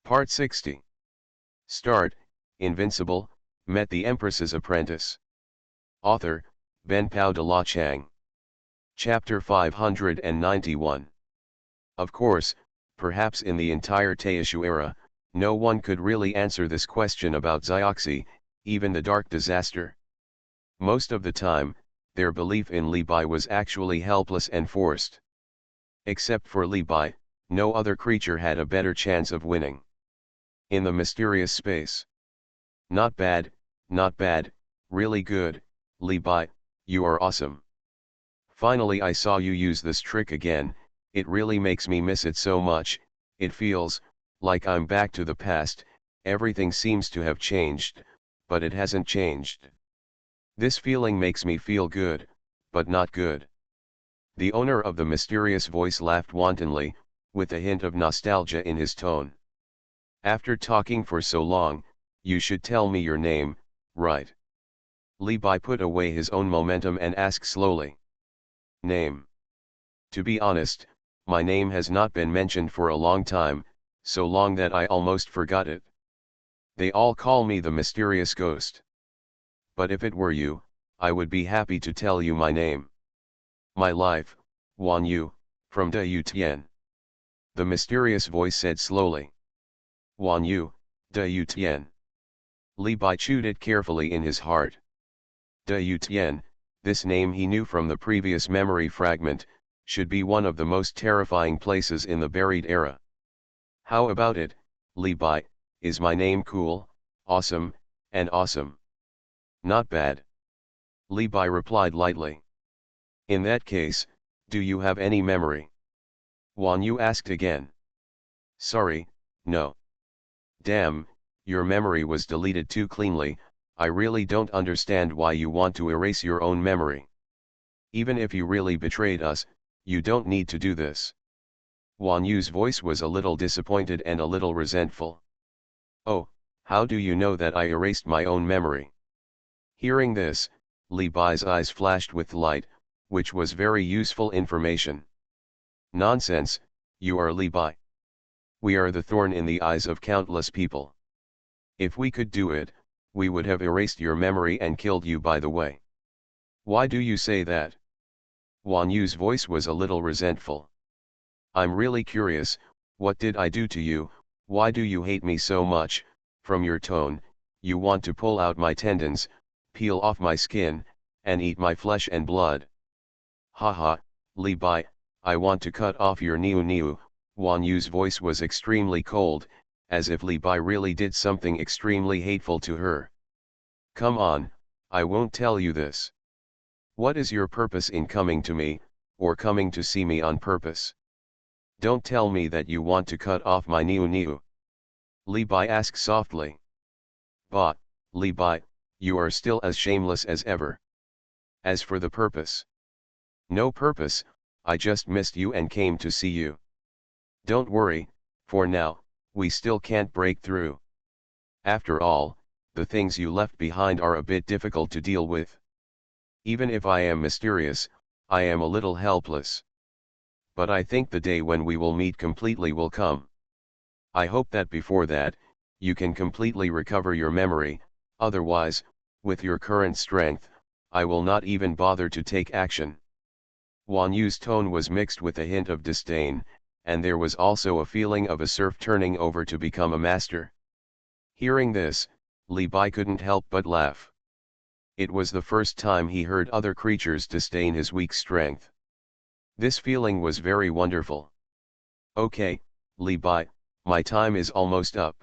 Part 60. Start, Invincible, met the Empress's apprentice. Author, Ben Pao de la Chang. Chapter 591. Of course, perhaps in the entire Taishu era, no one could really answer this question about Zioxy, even the Dark Disaster. Most of the time, their belief in Li Bai was actually helpless and forced. Except for Li Bai, no other creature had a better chance of winning. In the mysterious space. Not bad, really good, Li Bai, you are awesome. Finally I saw you use this trick again, it really makes me miss it so much, it feels like I'm back to the past, everything seems to have changed, but it hasn't changed. This feeling makes me feel good, but not good. The owner of the mysterious voice laughed wantonly, with a hint of nostalgia in his tone. After talking for so long, you should tell me your name, right? Li Bai put away his own momentum and asked slowly. Name. To be honest, my name has not been mentioned for a long time, so long that I almost forgot it. They all call me the mysterious ghost. But if it were you, I would be happy to tell you my name. My life, Xuan Yu, from De Yu Tian. The mysterious voice said slowly. Xuan Yu, De Yu Tian. Li Bai chewed it carefully in his heart. De Yu Tian, this name he knew from the previous memory fragment, should be one of the most terrifying places in the buried era. How about it, Li Bai, is my name cool, awesome, and awesome? Not bad. Li Bai replied lightly. In that case, do you have any memory? Xuan Yu asked again. Sorry, no. Damn, your memory was deleted too cleanly, I really don't understand why you want to erase your own memory. Even if you really betrayed us, you don't need to do this. Xuan Yu's voice was a little disappointed and a little resentful. Oh, how do you know that I erased my own memory? Hearing this, Li Bai's eyes flashed with light, which was very useful information. Nonsense, you are Li Bai. We are the thorn in the eyes of countless people. If we could do it, we would have erased your memory and killed you by the way. Why do you say that? Xuan Yu's voice was a little resentful. I'm really curious, what did I do to you, why do you hate me so much? From your tone, you want to pull out my tendons, peel off my skin, and eat my flesh and blood. Haha, Li Bai, I want to cut off your niu. Xuan Yu's voice was extremely cold, as if Li Bai really did something extremely hateful to her. Come on, I won't tell you this. What is your purpose in coming to me, or coming to see me on purpose? Don't tell me that you want to cut off my niu. Li Bai asked softly. Bah, Li Bai, you are still as shameless as ever. As for the purpose. No purpose, I just missed you and came to see you. Don't worry, for now, we still can't break through. After all, the things you left behind are a bit difficult to deal with. Even if I am mysterious, I am a little helpless. But I think the day when we will meet completely will come. I hope that before that, you can completely recover your memory, otherwise, with your current strength, I will not even bother to take action. Xuan Yu's tone was mixed with a hint of disdain, and there was also a feeling of a serf turning over to become a master. Hearing this, Li Bai couldn't help but laugh. It was the first time he heard other creatures disdain his weak strength. This feeling was very wonderful. Okay, Li Bai, my time is almost up.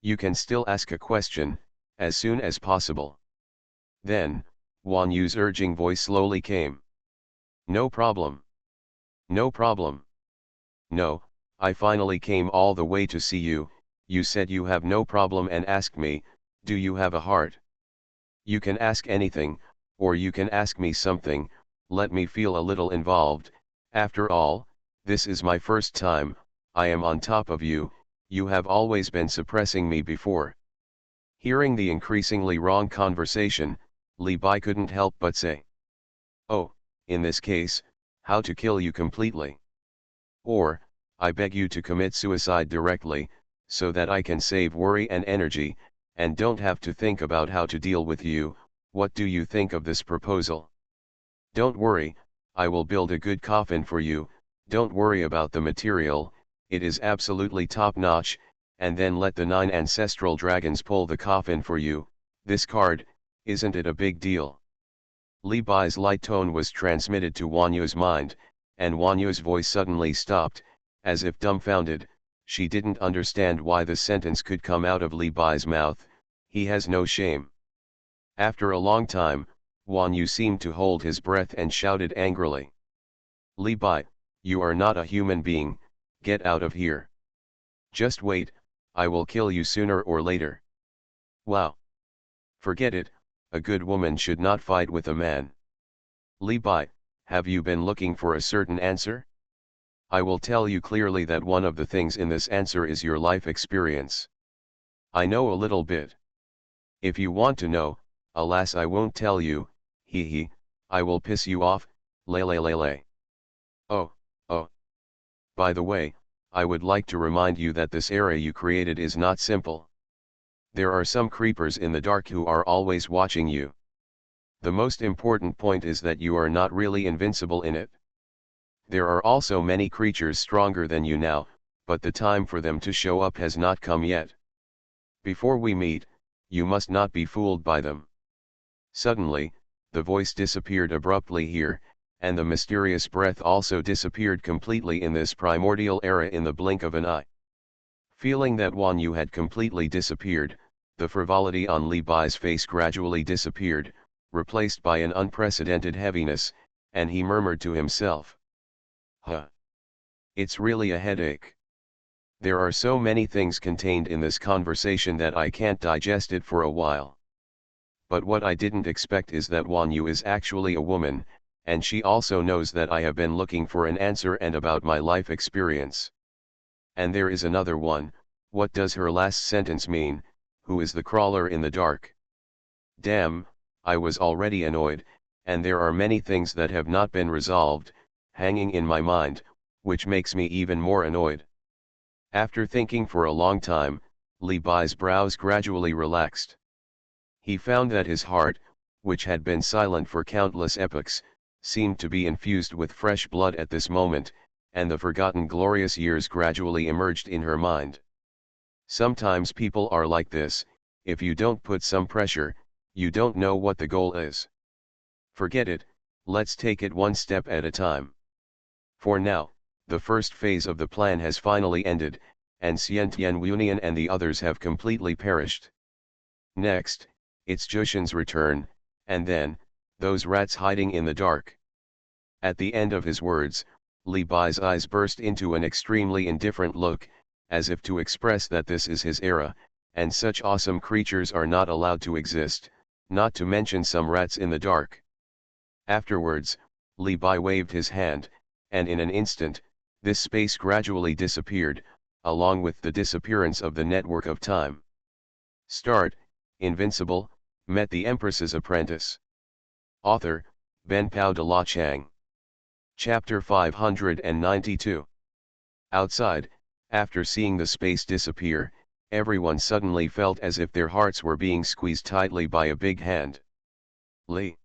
You can still ask a question, as soon as possible. Then, Xuan Yu's urging voice slowly came. No problem. No problem. No, I finally came all the way to see you, you said you have no problem and asked me, do you have a heart? You can ask anything, or you can ask me something, let me feel a little involved, after all, this is my first time, I am on top of you, you have always been suppressing me before. Hearing the increasingly wrong conversation, Li Bai couldn't help but say. Oh, in this case, how to kill you completely. Or, I beg you to commit suicide directly, so that I can save worry and energy, and don't have to think about how to deal with you. What do you think of this proposal? Don't worry, I will build a good coffin for you, don't worry about the material, it is absolutely top-notch, and then let the 9 ancestral dragons pull the coffin for you. This card, isn't it a big deal? Li Bai's light tone was transmitted to Wang Yu's mind, and Wang Yu's voice suddenly stopped, as if dumbfounded. She didn't understand why the sentence could come out of Li Bai's mouth. He has no shame. After a long time, Wang Yu seemed to hold his breath and shouted angrily. Li Bai, you are not a human being, get out of here. Just wait, I will kill you sooner or later. Wow. Forget it, a good woman should not fight with a man. Li Bai, have you been looking for a certain answer? I will tell you clearly that one of the things in this answer is your life experience. I know a little bit. If you want to know, alas I won't tell you, he, I will piss you off, lay. Oh. By the way, I would like to remind you that this era you created is not simple. There are some creepers in the dark who are always watching you. The most important point is that you are not really invincible in it. There are also many creatures stronger than you now, but the time for them to show up has not come yet. Before we meet, you must not be fooled by them. Suddenly, the voice disappeared abruptly here, and the mysterious breath also disappeared completely in this primordial era in the blink of an eye. Feeling that Wang Yu had completely disappeared, the frivolity on Li Bai's face gradually disappeared, replaced by an unprecedented heaviness, and he murmured to himself. Huh. It's really a headache. There are so many things contained in this conversation that I can't digest it for a while. But what I didn't expect is that Wang Yu is actually a woman, and she also knows that I have been looking for an answer and about my life experience. And there is another one, what does her last sentence mean, who is the crawler in the dark? Damn, I was already annoyed, and there are many things that have not been resolved, hanging in my mind, which makes me even more annoyed. After thinking for a long time, Li Bai's brows gradually relaxed. He found that his heart, which had been silent for countless epochs, seemed to be infused with fresh blood at this moment, and the forgotten glorious years gradually emerged in her mind. Sometimes people are like this, if you don't put some pressure, you don't know what the goal is. Forget it, let's take it one step at a time. For now, the first phase of the plan has finally ended, and Xuanhuan and the others have completely perished. Next, it's Jushin's return, and then, those rats hiding in the dark. At the end of his words, Li Bai's eyes burst into an extremely indifferent look, as if to express that this is his era, and such awesome creatures are not allowed to exist, not to mention some rats in the dark. Afterwards, Li Bai waved his hand, and in an instant, this space gradually disappeared, along with the disappearance of the network of time. Start, Invincible, met the Empress's apprentice. Author, Ben Pao de la Chang. Chapter 592. Outside, after seeing the space disappear, everyone suddenly felt as if their hearts were being squeezed tightly by a big hand. Li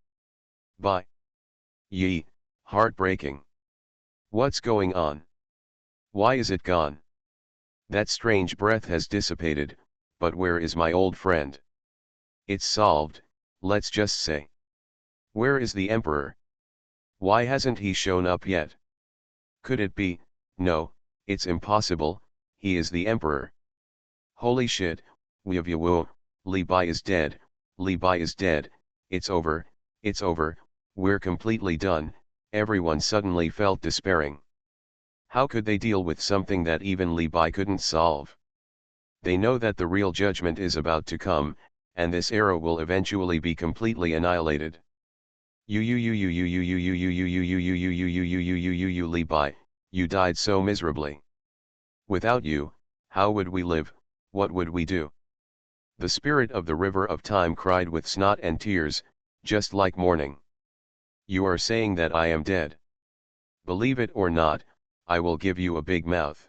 Bai. Yi, heartbreaking. What's going on? Why is it gone? That strange breath has dissipated, but where is my old friend? It's solved, let's just say. Where is the Emperor? Why hasn't he shown up yet? Could it be? No, it's impossible, he is the Emperor. Holy shit, woo, Li Bai is dead, Li Bai is dead, it's over, we're completely done. Everyone suddenly felt despairing. How could they deal with something that even Li Bai couldn't solve? They know that the real judgment is about to come, and this era will eventually be completely annihilated. Li Bai, you died so miserably. Without you, how would we live, what would we do? The spirit of the river of time cried with snot and tears, just like mourning. You are saying that I am dead. Believe it or not, I will give you a big mouth.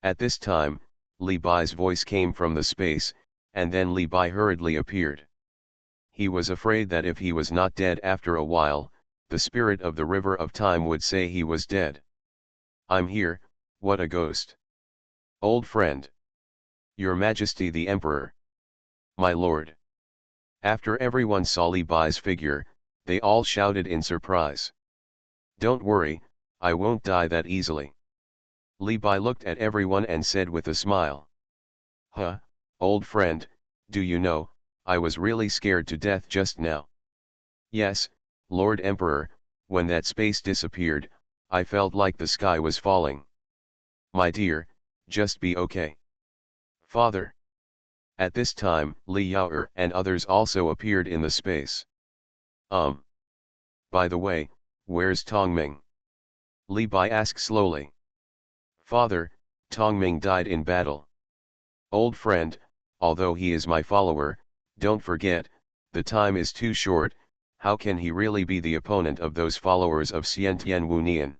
At this time, Li Bai's voice came from the space, and then Li Bai hurriedly appeared. He was afraid that if he was not dead after a while, the spirit of the river of time would say he was dead. I'm here, what a ghost. Old friend. Your Majesty the Emperor. My lord. After everyone saw Li Bai's figure, they all shouted in surprise. Don't worry, I won't die that easily. Li Bai looked at everyone and said with a smile. Huh, old friend, do you know, I was really scared to death just now. Yes, Lord Emperor, when that space disappeared, I felt like the sky was falling. My dear, just be okay. Father. At this time, Li Yaoer and others also appeared in the space. By the way, where's Tongming? Li Bai asked slowly. Father, Tongming died in battle. Old friend, although he is my follower, don't forget, the time is too short, how can he really be the opponent of those followers of Xiantian Wunian?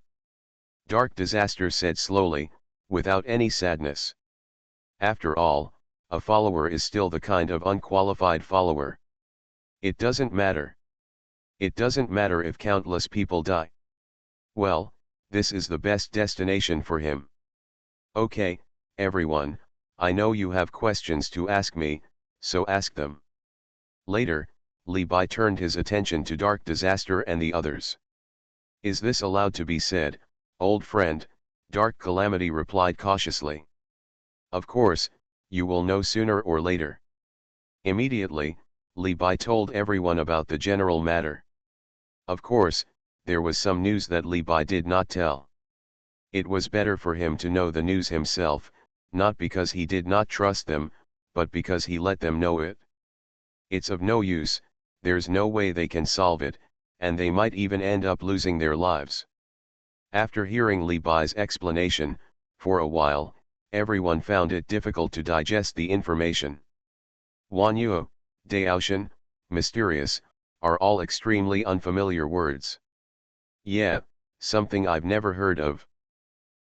Dark Disaster said slowly, without any sadness. After all, a follower is still the kind of unqualified follower. It doesn't matter. It doesn't matter if countless people die. Well, this is the best destination for him. Okay, everyone, I know you have questions to ask me, so ask them. Later, Li Bai turned his attention to Dark Disaster and the others. Is this allowed to be said, old friend? Dark Calamity replied cautiously. Of course, you will know sooner or later. Immediately, Li Bai told everyone about the general matter. Of course, there was some news that Li Bai did not tell. It was better for him to know the news himself, not because he did not trust them, but because he let them know it. It's of no use, there's no way they can solve it, and they might even end up losing their lives. After hearing Li Bai's explanation, for a while, everyone found it difficult to digest the information. Xuanhuan, Daotian, mysterious, are all extremely unfamiliar words. Yeah, something I've never heard of.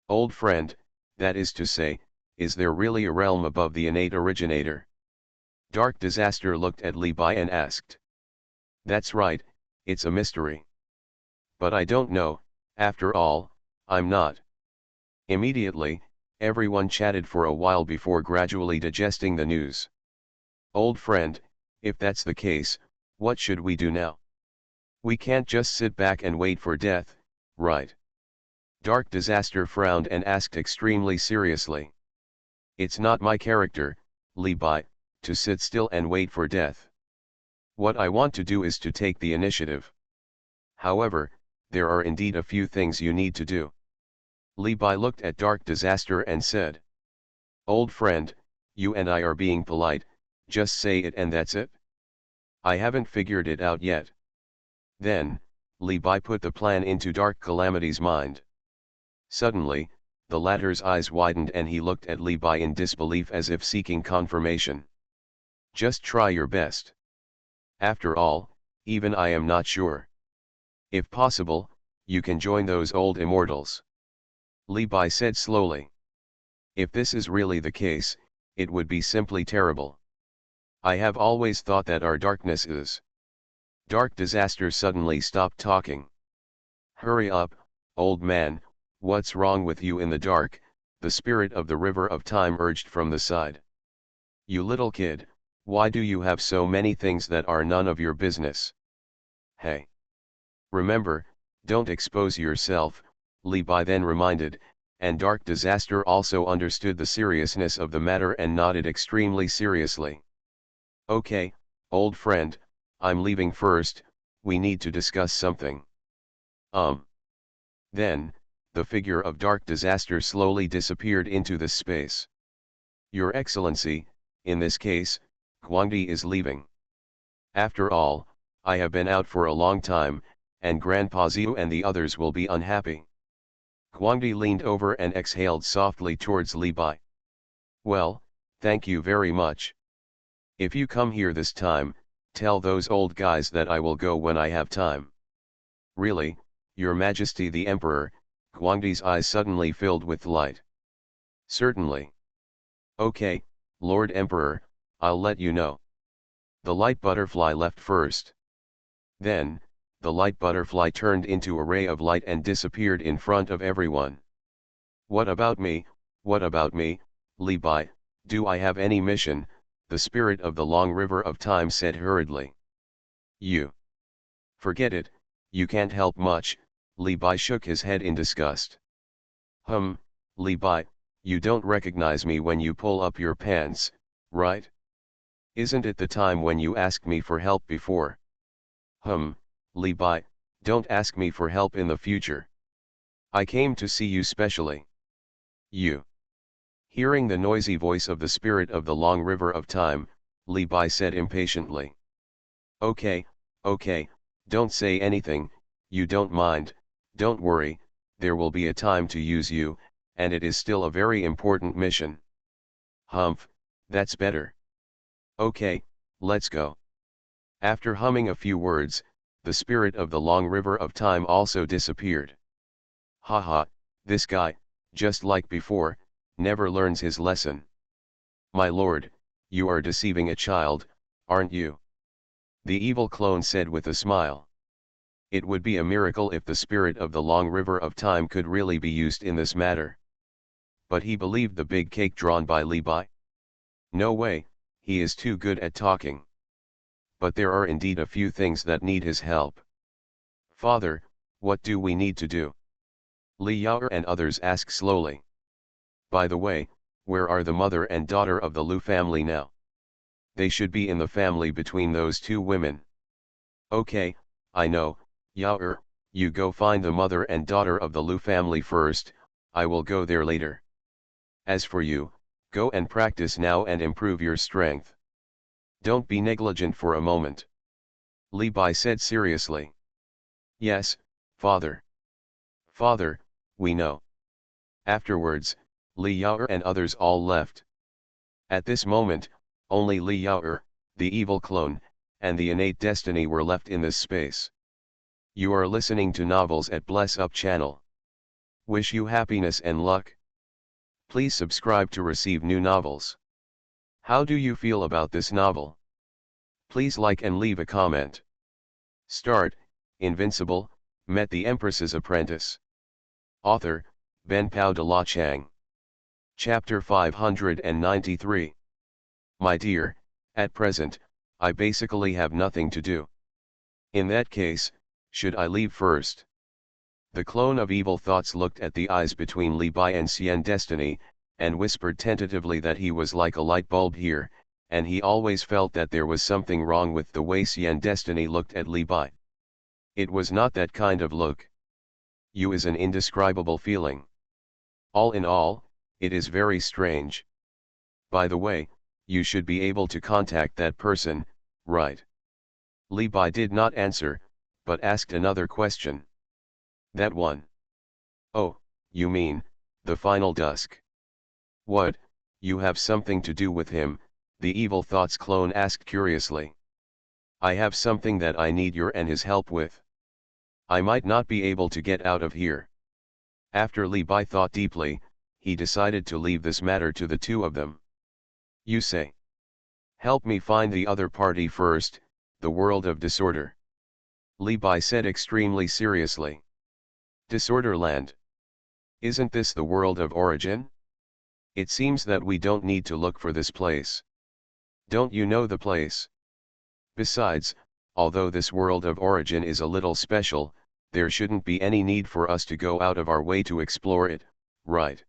Old friend, that is to say, is there really a realm above the innate originator? Dark Disaster looked at Li Bai and asked. That's right, it's a mystery. But I don't know, after all, I'm not. Immediately, everyone chatted for a while before gradually digesting the news. Old friend, if that's the case, what should we do now? We can't just sit back and wait for death, right? Dark Disaster frowned and asked extremely seriously. It's not my character, Li Bai, to sit still and wait for death. What I want to do is to take the initiative. However, there are indeed a few things you need to do. Li Bai looked at Dark Disaster and said. Old friend, you and I are being polite, just say it and that's it. I haven't figured it out yet. Then, Li Bai put the plan into Dark Calamity's mind. Suddenly, the latter's eyes widened and he looked at Li Bai in disbelief as if seeking confirmation. Just try your best. After all, even I am not sure. If possible, you can join those old immortals. Li Bai said slowly. If this is really the case, it would be simply terrible. I have always thought that our darkness is. Dark Disaster suddenly stopped talking. Hurry up, old man, what's wrong with you in the dark? The spirit of the river of time urged from the side. You little kid, why do you have so many things that are none of your business? Hey! Remember, don't expose yourself, Li Bai then reminded, and Dark Disaster also understood the seriousness of the matter and nodded extremely seriously. Okay, old friend, I'm leaving first, we need to discuss something. Then, the figure of Dark Disaster slowly disappeared into the space. Your Excellency, in this case, Guangdi is leaving. After all, I have been out for a long time, and Grandpa Xiu and the others will be unhappy. Guangdi leaned over and exhaled softly towards Li Bai. Well, thank you very much. If you come here this time, tell those old guys that I will go when I have time. Really, Your Majesty the Emperor, Guangdi's eyes suddenly filled with light. Certainly. Okay, Lord Emperor, I'll let you know. The light butterfly left first. Then, the light butterfly turned into a ray of light and disappeared in front of everyone. What about me, what about me, Li Bai, do I have any mission? The spirit of the long river of time said hurriedly. You. Forget it, you can't help much, Li Bai shook his head in disgust. Li Bai, you don't recognize me when you pull up your pants, right? Isn't it the time when you asked me for help before? Li Bai, don't ask me for help in the future. I came to see you specially. You. Hearing the noisy voice of the spirit of the long river of time, Li Bai said impatiently. Okay, don't say anything, you don't mind, don't worry, there will be a time to use you, and it is still a very important mission. Humph, that's better. Okay, let's go. After humming a few words, the spirit of the long river of time also disappeared. Haha, this guy, just like before, never learns his lesson. My lord, you are deceiving a child, aren't you? The evil clone said with a smile. It would be a miracle if the spirit of the long river of time could really be used in this matter. But he believed the big cake drawn by Li Bai. No way, he is too good at talking. But there are indeed a few things that need his help. Father, what do we need to do? Li Yao and others asked slowly. By the way, where are the mother and daughter of the Lu family now? They should be in the family between those two women. Okay, I know, Yao, you go find the mother and daughter of the Lu family first, I will go there later. As for you, go and practice now and improve your strength. Don't be negligent for a moment. Li Bai said seriously. Yes, father. Father, we know. Afterwards, Li Yao and others all left. At this moment, only Li Yao, the evil clone, and the innate destiny were left in this space. You are listening to Novels at Bless Up channel. Wish you happiness and luck. Please subscribe to receive new novels. How do you feel about this novel? Please like and leave a comment. Start, Invincible, met the Empress's apprentice. Author, Ben Pao de la Chang. Chapter 593. My dear, at present, I basically have nothing to do. In that case, should I leave first? The clone of evil thoughts looked at the eyes between Li Bai and Xian Destiny, and whispered tentatively that he was like a light bulb here, and he always felt that there was something wrong with the way Xian Destiny looked at Li Bai. It was not that kind of look. You is an indescribable feeling. All in all, it is very strange. By the way, you should be able to contact that person, right? Li Bai did not answer, but asked another question. That one. Oh, you mean, the final dusk. What, you have something to do with him, the evil thoughts clone asked curiously. I have something that I need your and his help with. I might not be able to get out of here. After Li Bai thought deeply, he decided to leave this matter to the two of them. You say. Help me find the other party first, the world of disorder. Li Bai said extremely seriously. Disorderland. Isn't this the world of origin? It seems that we don't need to look for this place. Don't you know the place? Besides, although this world of origin is a little special, there shouldn't be any need for us to go out of our way to explore it, right?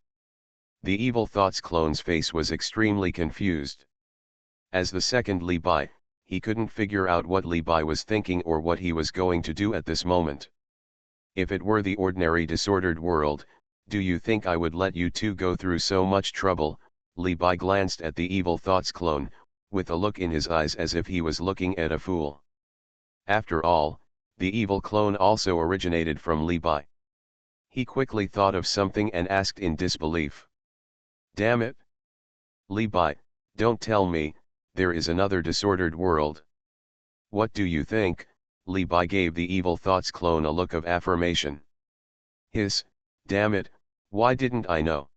The evil thoughts clone's face was extremely confused. As the second Li Bai, he couldn't figure out what Li Bai was thinking or what he was going to do at this moment. If it were the ordinary disordered world, do you think I would let you two go through so much trouble? Li Bai glanced at the evil thoughts clone, with a look in his eyes as if he was looking at a fool. After all, the evil clone also originated from Li Bai. He quickly thought of something and asked in disbelief. Damn it! Li Bai, don't tell me, there is another disordered world. What do you think? Li Bai gave the evil thoughts clone a look of affirmation. Damn it, why didn't I know?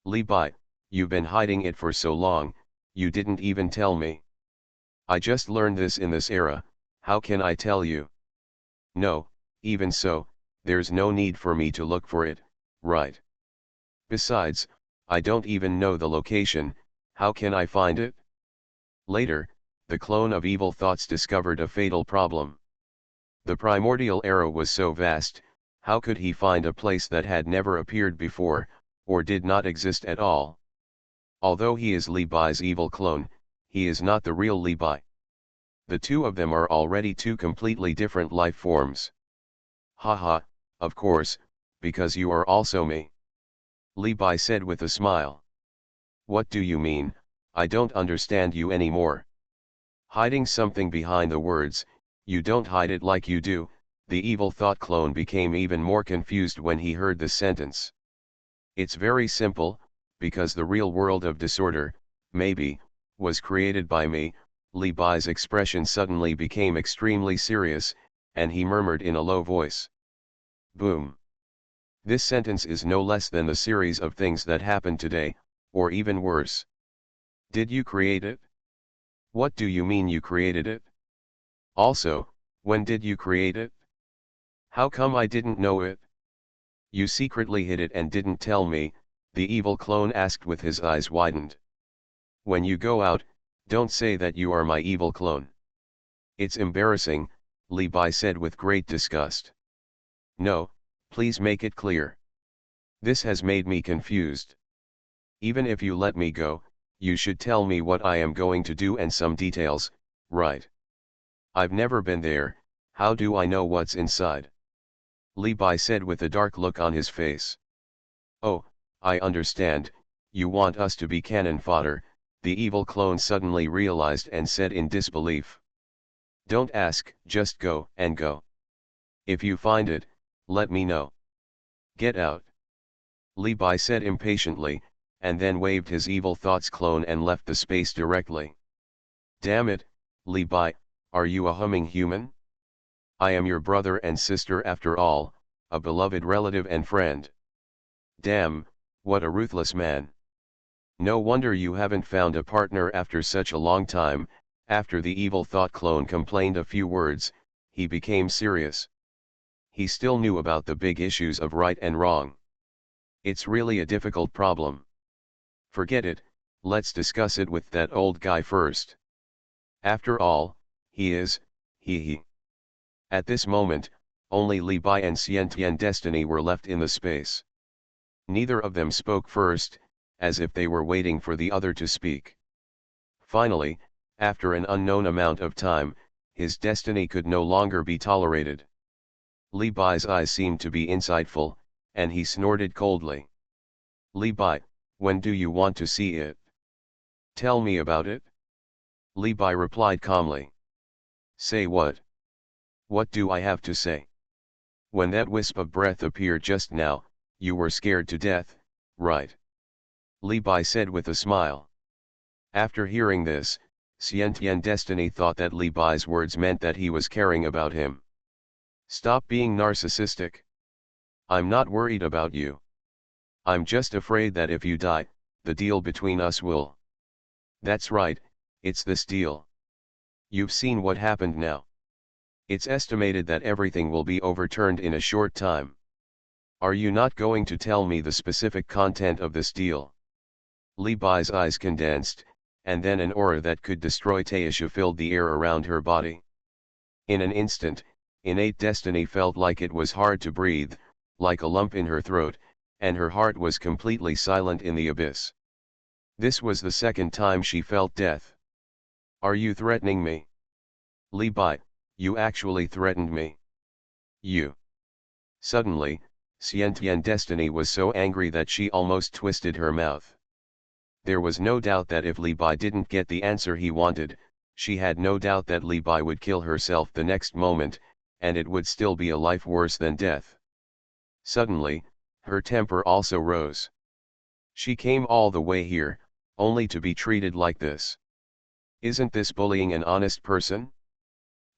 Li Bai, you've been hiding it for so long, you didn't even tell me. I just learned this in this era, how can I tell you? No, even so, there's no need for me to look for it, right? Besides, I don't even know the location, how can I find it? Later, the clone of evil thoughts discovered a fatal problem. The primordial era was so vast, how could he find a place that had never appeared before, or did not exist at all? Although he is Li Bai's evil clone, he is not the real Li Bai. The two of them are already two completely different life forms. Haha, of course, because you are also me. Li Bai said with a smile. What do you mean? I don't understand you anymore. Hiding something behind the words, you don't hide it like you do. The evil thought clone became even more confused when he heard the sentence. It's very simple, because the real world of disorder, maybe, was created by me. Li Bai's expression suddenly became extremely serious, and he murmured in a low voice. Boom. This sentence is no less than the series of things that happened today, or even worse. Did you create it? What do you mean you created it? Also, when did you create it? How come I didn't know it? You secretly hid it and didn't tell me, the evil clone asked with his eyes widened. When you go out, don't say that you are my evil clone. It's embarrassing, Li Bai said with great disgust. No, please make it clear. This has made me confused. Even if you let me go, you should tell me what I am going to do and some details, right? I've never been there, how do I know what's inside? Li Bai said with a dark look on his face. Oh, I understand, you want us to be cannon fodder, the evil clone suddenly realized and said in disbelief. Don't ask, just go and go. If you find it, let me know. Get out. Li Bai said impatiently, and then waved his evil thoughts clone and left the space directly. Damn it, Li Bai, are you a humming human? I am your brother and sister after all, a beloved relative and friend. Damn, what a ruthless man. No wonder you haven't found a partner after such a long time. After the evil thought clone complained a few words, he became serious. He still knew about the big issues of right and wrong. It's really a difficult problem. Forget it, let's discuss it with that old guy first. After all, he. At this moment, only Li Bai and Xiantian Destiny were left in the space. Neither of them spoke first, as if they were waiting for the other to speak. Finally, after an unknown amount of time, his destiny could no longer be tolerated. Li Bai's eyes seemed to be insightful, and he snorted coldly. Li Bai, when do you want to see it? Tell me about it. Li Bai replied calmly. Say what? What do I have to say? When that wisp of breath appeared just now, you were scared to death, right? Li Bai said with a smile. After hearing this, Xiantian Destiny thought that Li Bai's words meant that he was caring about him. Stop being narcissistic. I'm not worried about you. I'm just afraid that if you die, the deal between us will. That's right, it's this deal. You've seen what happened now. It's estimated that everything will be overturned in a short time. Are you not going to tell me the specific content of this deal? Li Bai's eyes condensed, and then an aura that could destroy Taisha filled the air around her body. In an instant, innate destiny felt like it was hard to breathe, like a lump in her throat, and her heart was completely silent in the abyss. This was the second time she felt death. Are you threatening me? Li Bai, you actually threatened me. You. Suddenly, Xiantian Destiny was so angry that she almost twisted her mouth. There was no doubt that if Li Bai didn't get the answer he wanted, she had no doubt that Li Bai would kill herself the next moment, and it would still be a life worse than death. Suddenly, her temper also rose. She came all the way here, only to be treated like this. Isn't this bullying an honest person?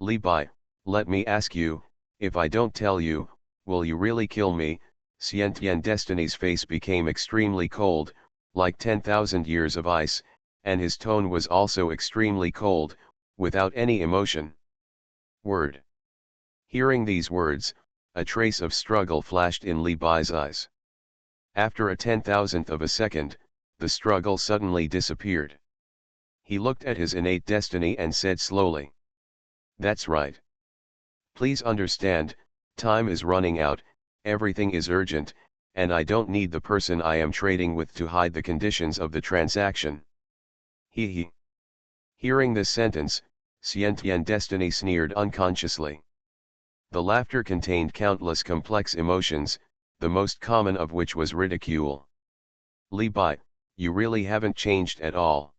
Li Bai, let me ask you, if I don't tell you, will you really kill me? Xiantian Destiny's face became extremely cold, like 10,000 years of ice, and his tone was also extremely cold, without any emotion. Word. Hearing these words, a trace of struggle flashed in Li Bai's eyes. After a 10,000th of a second, the struggle suddenly disappeared. He looked at his innate destiny and said slowly, "That's right. Please understand, time is running out, everything is urgent, and I don't need the person I am trading with to hide the conditions of the transaction." He. Hearing this sentence, Xiantian Destiny sneered unconsciously. The laughter contained countless complex emotions, the most common of which was ridicule. "Li Bai, you really haven't changed at all.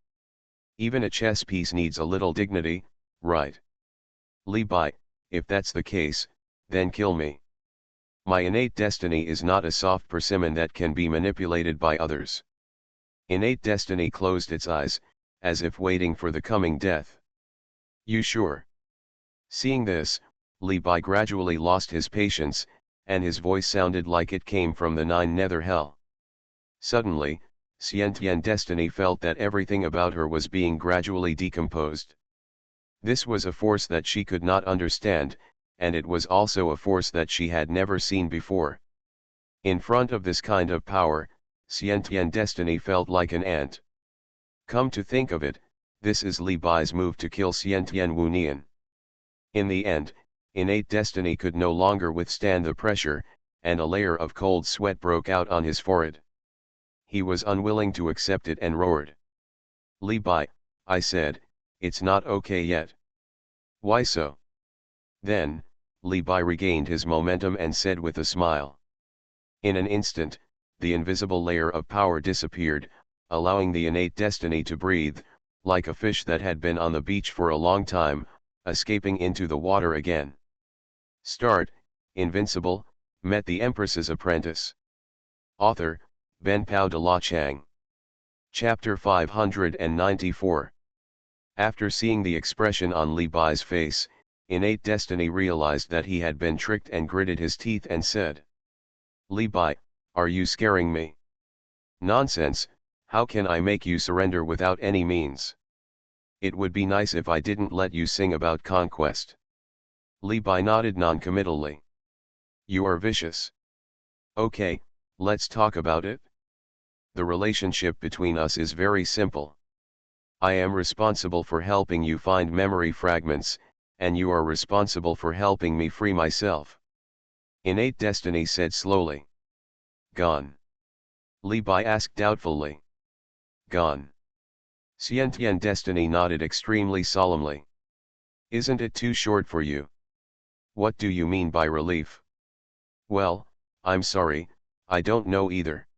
Even a chess piece needs a little dignity, right? Li Bai, if that's the case, then kill me. My innate destiny is not a soft persimmon that can be manipulated by others." Innate destiny closed its eyes, as if waiting for the coming death. "You sure?" Seeing this, Li Bai gradually lost his patience, and his voice sounded like it came from the nine nether hell. Suddenly, Xiantian Destiny felt that everything about her was being gradually decomposed. This was a force that she could not understand, and it was also a force that she had never seen before. In front of this kind of power, Xiantian Destiny felt like an ant. Come to think of it, this is Li Bai's move to kill Xiantian Wunian. In the end, innate destiny could no longer withstand the pressure, and a layer of cold sweat broke out on his forehead. He was unwilling to accept it and roared. "Li Bai, I said, it's not okay yet." "Why so?" Then, Li Bai regained his momentum and said with a smile. In an instant, the invisible layer of power disappeared, allowing the innate destiny to breathe, like a fish that had been on the beach for a long time, escaping into the water again. Start, Invincible, met the Empress's apprentice. Author, Ben Pao de la Chang. Chapter 594. After seeing the expression on Li Bai's face, innate destiny realized that he had been tricked and gritted his teeth and said, "Li Bai, are you scaring me?" "Nonsense, how can I make you surrender without any means? It would be nice if I didn't let you sing about conquest." Li Bai nodded noncommittally. "You are vicious. Okay, let's talk about it. The relationship between us is very simple. I am responsible for helping you find memory fragments, and you are responsible for helping me free myself." Innate destiny said slowly. "Gone?" Li Bai asked doubtfully. "Gone." Xiantian Destiny nodded extremely solemnly. "Isn't it too short for you?" "What do you mean by relief?" "Well, I'm sorry, I don't know either.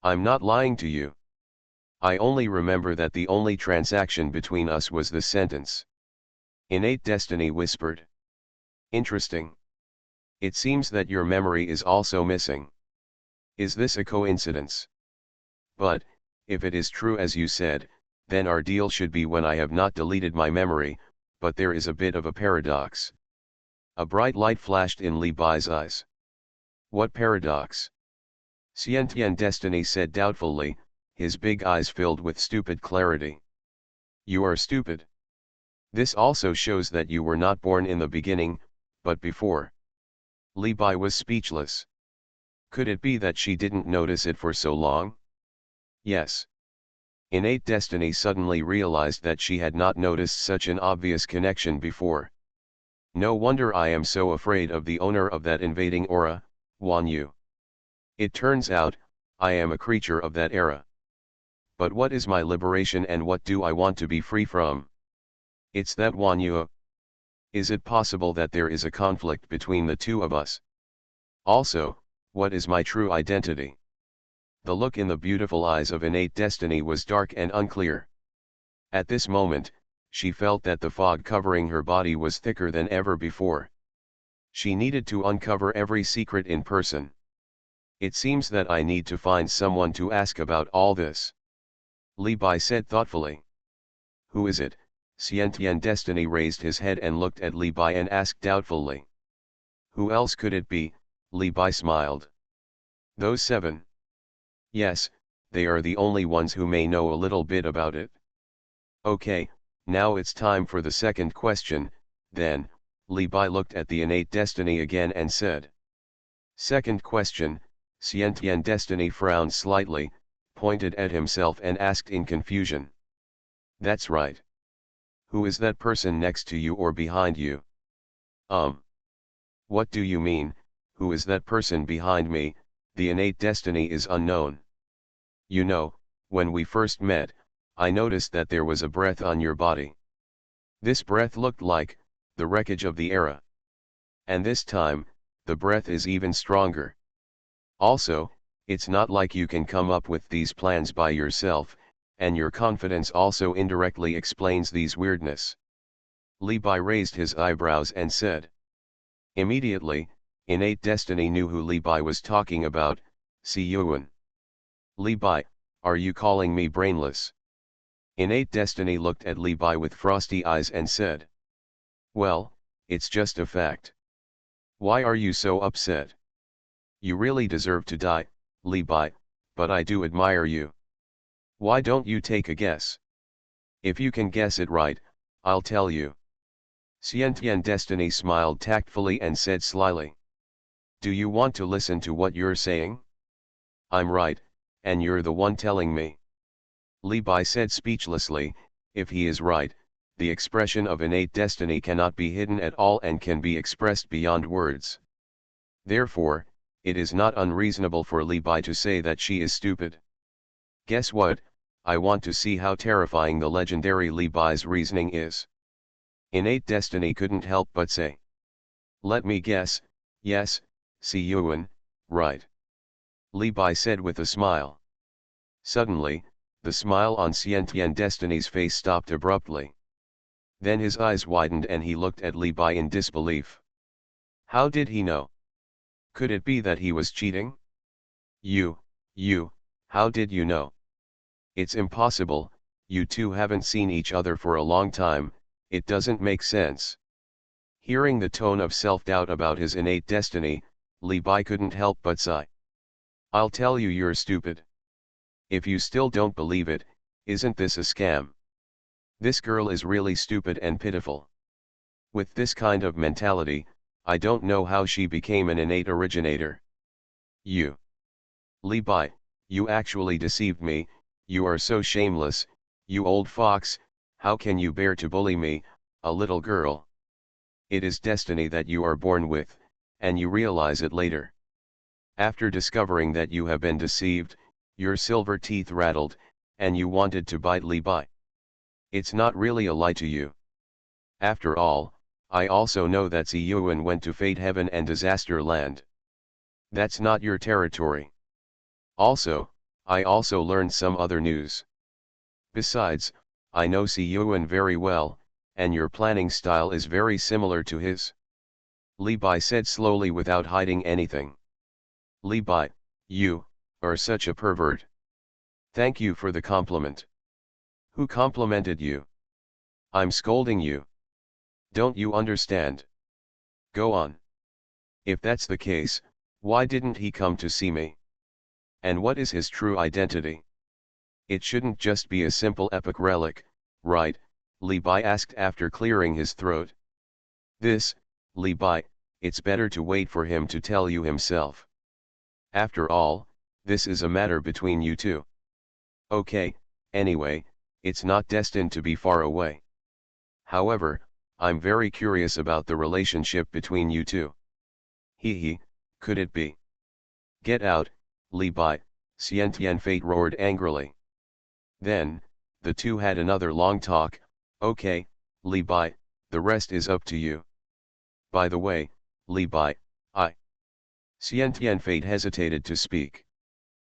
I'm not lying to you. I only remember that the only transaction between us was the sentence." Innate Destiny whispered. "Interesting. It seems that your memory is also missing. Is this a coincidence? But, if it is true as you said, then our deal should be when I have not deleted my memory, but there is a bit of a paradox." A bright light flashed in Li Bai's eyes. "What paradox?" Xiantian Destiny said doubtfully, his big eyes filled with stupid clarity. "You are stupid. This also shows that you were not born in the beginning, but before." Li Bai was speechless. Could it be that she didn't notice it for so long? Yes. Innate Destiny suddenly realized that she had not noticed such an obvious connection before. "No wonder I am so afraid of the owner of that invading aura, Xuanhuan. It turns out, I am a creature of that era. But what is my liberation and what do I want to be free from? It's that Xuanhuan. Is it possible that there is a conflict between the two of us? Also, what is my true identity?" The look in the beautiful eyes of innate destiny was dark and unclear. At this moment, she felt that the fog covering her body was thicker than ever before. She needed to uncover every secret in person. "It seems that I need to find someone to ask about all this," Li Bai said thoughtfully. "Who is it?" Xiantian Destiny raised his head and looked at Li Bai and asked doubtfully. "Who else could it be?" Li Bai smiled. "Those 7. Yes, they are the only ones who may know a little bit about it. Okay, now it's time for the second question, then. Li Bai looked at the innate destiny again and said. Second question. Xiantian Destiny frowned slightly, pointed at himself and asked in confusion. That's right. Who is that person next to you or behind you? What do you mean, who is that person behind me? The innate destiny is unknown. You know, when we first met, I noticed that there was a breath on your body. This breath looked like the wreckage of the era. And this time, the breath is even stronger. Also, it's not like you can come up with these plans by yourself, and your confidence also indirectly explains these weirdness. Li Bai raised his eyebrows and said. Immediately, innate destiny knew who Li Bai was talking about, Xuanhuan. Li Bai, are you calling me brainless? Innate destiny looked at Li Bai with frosty eyes and said. Well, it's just a fact. Why are you so upset? You really deserve to die, Li Bai, but I do admire you. Why don't you take a guess? If you can guess it right, I'll tell you. Xiantian Destiny smiled tactfully and said slyly. Do you want to listen to what you're saying? I'm right, and you're the one telling me. Li Bai said speechlessly, if he is right, the expression of innate destiny cannot be hidden at all and can be expressed beyond words. Therefore, it is not unreasonable for Li Bai to say that she is stupid. Guess what? I want to see how terrifying the legendary Li Bai's reasoning is. Innate destiny couldn't help but say. Let me guess, yes, Xuanhuan, right. Li Bai said with a smile. Suddenly, the smile on Xiantian Destiny's face stopped abruptly. Then his eyes widened and he looked at Li Bai in disbelief. How did he know? Could it be that he was cheating? You, how did you know? It's impossible, you two haven't seen each other for a long time, it doesn't make sense. Hearing the tone of self-doubt about his innate destiny, Li Bai couldn't help but sigh. I'll tell you you're stupid. If you still don't believe it, isn't this a scam? This girl is really stupid and pitiful. With this kind of mentality, I don't know how she became an innate originator. You. Li Bai, you actually deceived me, you are so shameless, you old fox, how can you bear to bully me, a little girl? It is destiny that you are born with, and you realize it later. After discovering that you have been deceived, your silver teeth rattled, and you wanted to bite Li Bai. It's not really a lie to you. After all, I also know that Xuanhuan went to Fate Heaven and Disaster Land. That's not your territory. Also, I also learned some other news. Besides, I know Xuanhuan very well, and your planning style is very similar to his. Li Bai said slowly without hiding anything. Li Bai, you are such a pervert. Thank you for the compliment. Who complimented you? I'm scolding you. Don't you understand? Go on. If that's the case, why didn't he come to see me? And what is his true identity? It shouldn't just be a simple epic relic, right? Li Bai asked after clearing his throat. This, Li Bai, it's better to wait for him to tell you himself. After all, this is a matter between you two. Okay, anyway, it's not destined to be far away. However, I'm very curious about the relationship between you two. Hee, could it be? Get out, Li Bai, Xiantian Fate roared angrily. Then, the two had another long talk. Okay, Li Bai, the rest is up to you. By the way, Li Bai, Xiantian Fate hesitated to speak.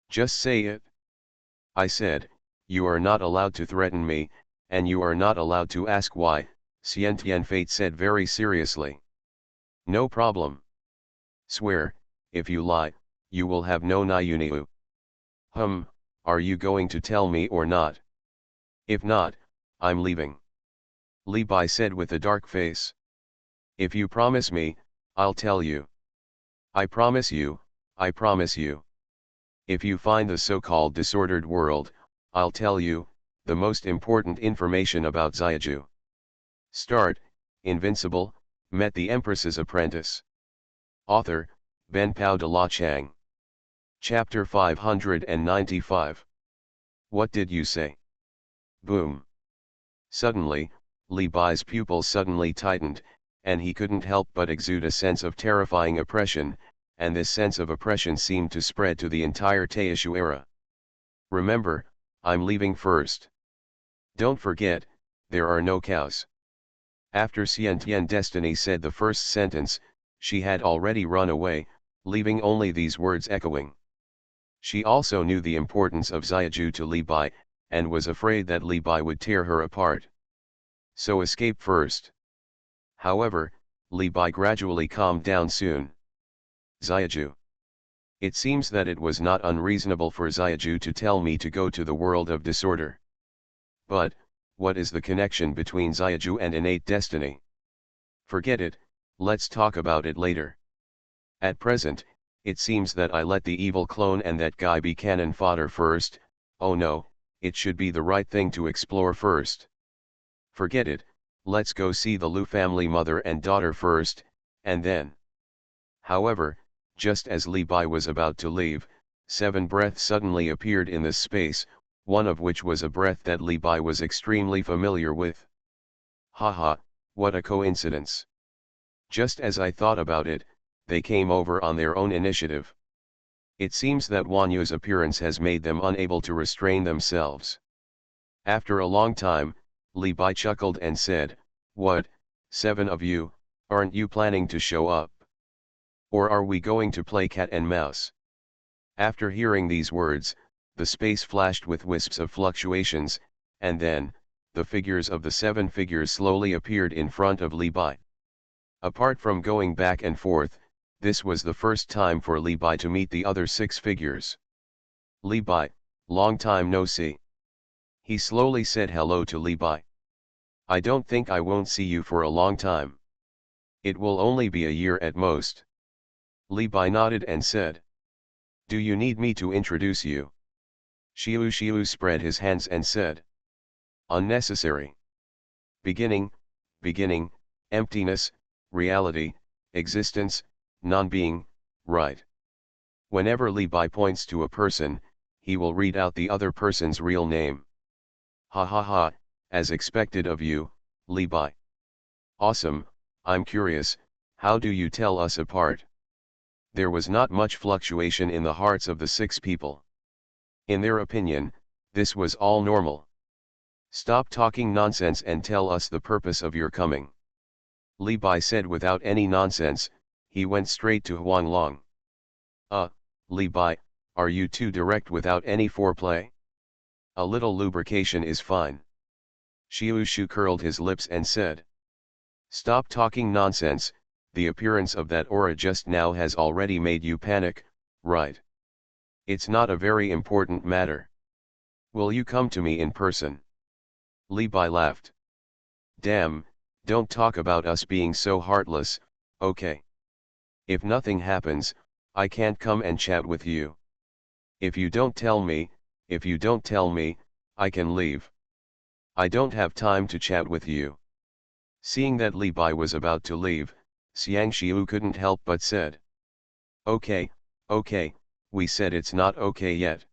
Just say it. I said, you are not allowed to threaten me, and you are not allowed to ask why, Xiantian Fate said very seriously. No problem. Swear, if you lie, you will have no Nayuniu. Are you going to tell me or not? If not, I'm leaving. Li Bai said with a dark face. If you promise me, I'll tell you. I promise you, I promise you. If you find the so-called disordered world, I'll tell you, the most important information about Xiaju. Start, Invincible, met the Empress's apprentice. Author, Ben Pao de la Chang. Chapter 595. What did you say? Boom. Suddenly, Li Bai's pupils suddenly tightened, and he couldn't help but exude a sense of terrifying oppression, and this sense of oppression seemed to spread to the entire Taishu era. Remember, I'm leaving first. Don't forget, there are no cows. After Xiantian Destiny said the first sentence, she had already run away, leaving only these words echoing. She also knew the importance of Xiaju to Li Bai, and was afraid that Li Bai would tear her apart. So escape first. However, Li Bai gradually calmed down soon. Xiaju. It seems that it was not unreasonable for Xiaju to tell me to go to the world of disorder. But, what is the connection between Xiaju and innate destiny? Forget it, let's talk about it later. At present, it seems that I let the evil clone and that guy be cannon fodder first. Oh no, it should be the right thing to explore first. Forget it, let's go see the Lu family mother and daughter first, and then. However, just as Li Bai was about to leave, 7 breaths suddenly appeared in this space, one of which was a breath that Li Bai was extremely familiar with. Haha, what a coincidence. Just as I thought about it, they came over on their own initiative. It seems that Xuanhuan's appearance has made them unable to restrain themselves. After a long time, Li Bai chuckled and said, "What, 7 of you, aren't you planning to show up? Or are we going to play cat and mouse?" After hearing these words, the space flashed with wisps of fluctuations, and then, the figures of the 7 figures slowly appeared in front of Li Bai. Apart from going back and forth, this was the first time for Li Bai to meet the other 6 figures. "Li Bai, long time no see." He slowly said hello to Li Bai. "I don't think I won't see you for a long time. It will only be a year at most." Li Bai nodded and said, "Do you need me to introduce you?" Xiu spread his hands and said, "Unnecessary. Beginning, emptiness, reality, existence, non-being, right." Whenever Li Bai points to a person, he will read out the other person's real name. Ha ha ha, as expected of you, Li Bai. Awesome, I'm curious, how do you tell us apart? There was not much fluctuation in the hearts of the 6 people. In their opinion, this was all normal. "Stop talking nonsense and tell us the purpose of your coming." Li Bai said without any nonsense. He went straight to Xuanhuan. Li Bai, are you too direct without any foreplay? A little lubrication is fine." Xiu curled his lips and said, "Stop talking nonsense, the appearance of that aura just now has already made you panic, right? It's not a very important matter. Will you come to me in person?" Li Bai laughed. "Damn, don't talk about us being so heartless, okay? If nothing happens, I can't come and chat with you. If you don't tell me, I can leave. I don't have time to chat with you." Seeing that Li Bai was about to leave, Xiu couldn't help but said, Okay, we said it's not okay yet.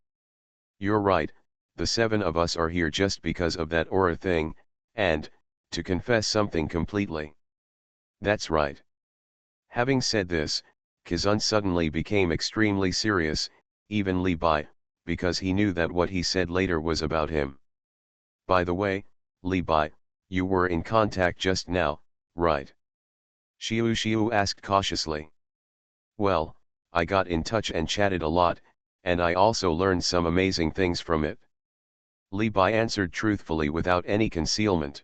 You're right, the 7 of us are here just because of that aura thing, and, to confess something completely. That's right." Having said this, Kazun suddenly became extremely serious, even Li Bai, because he knew that what he said later was about him. "By the way, Li Bai, you were in contact just now, right?" Xiu asked cautiously. "Well, I got in touch and chatted a lot, and I also learned some amazing things from it." Li Bai answered truthfully without any concealment.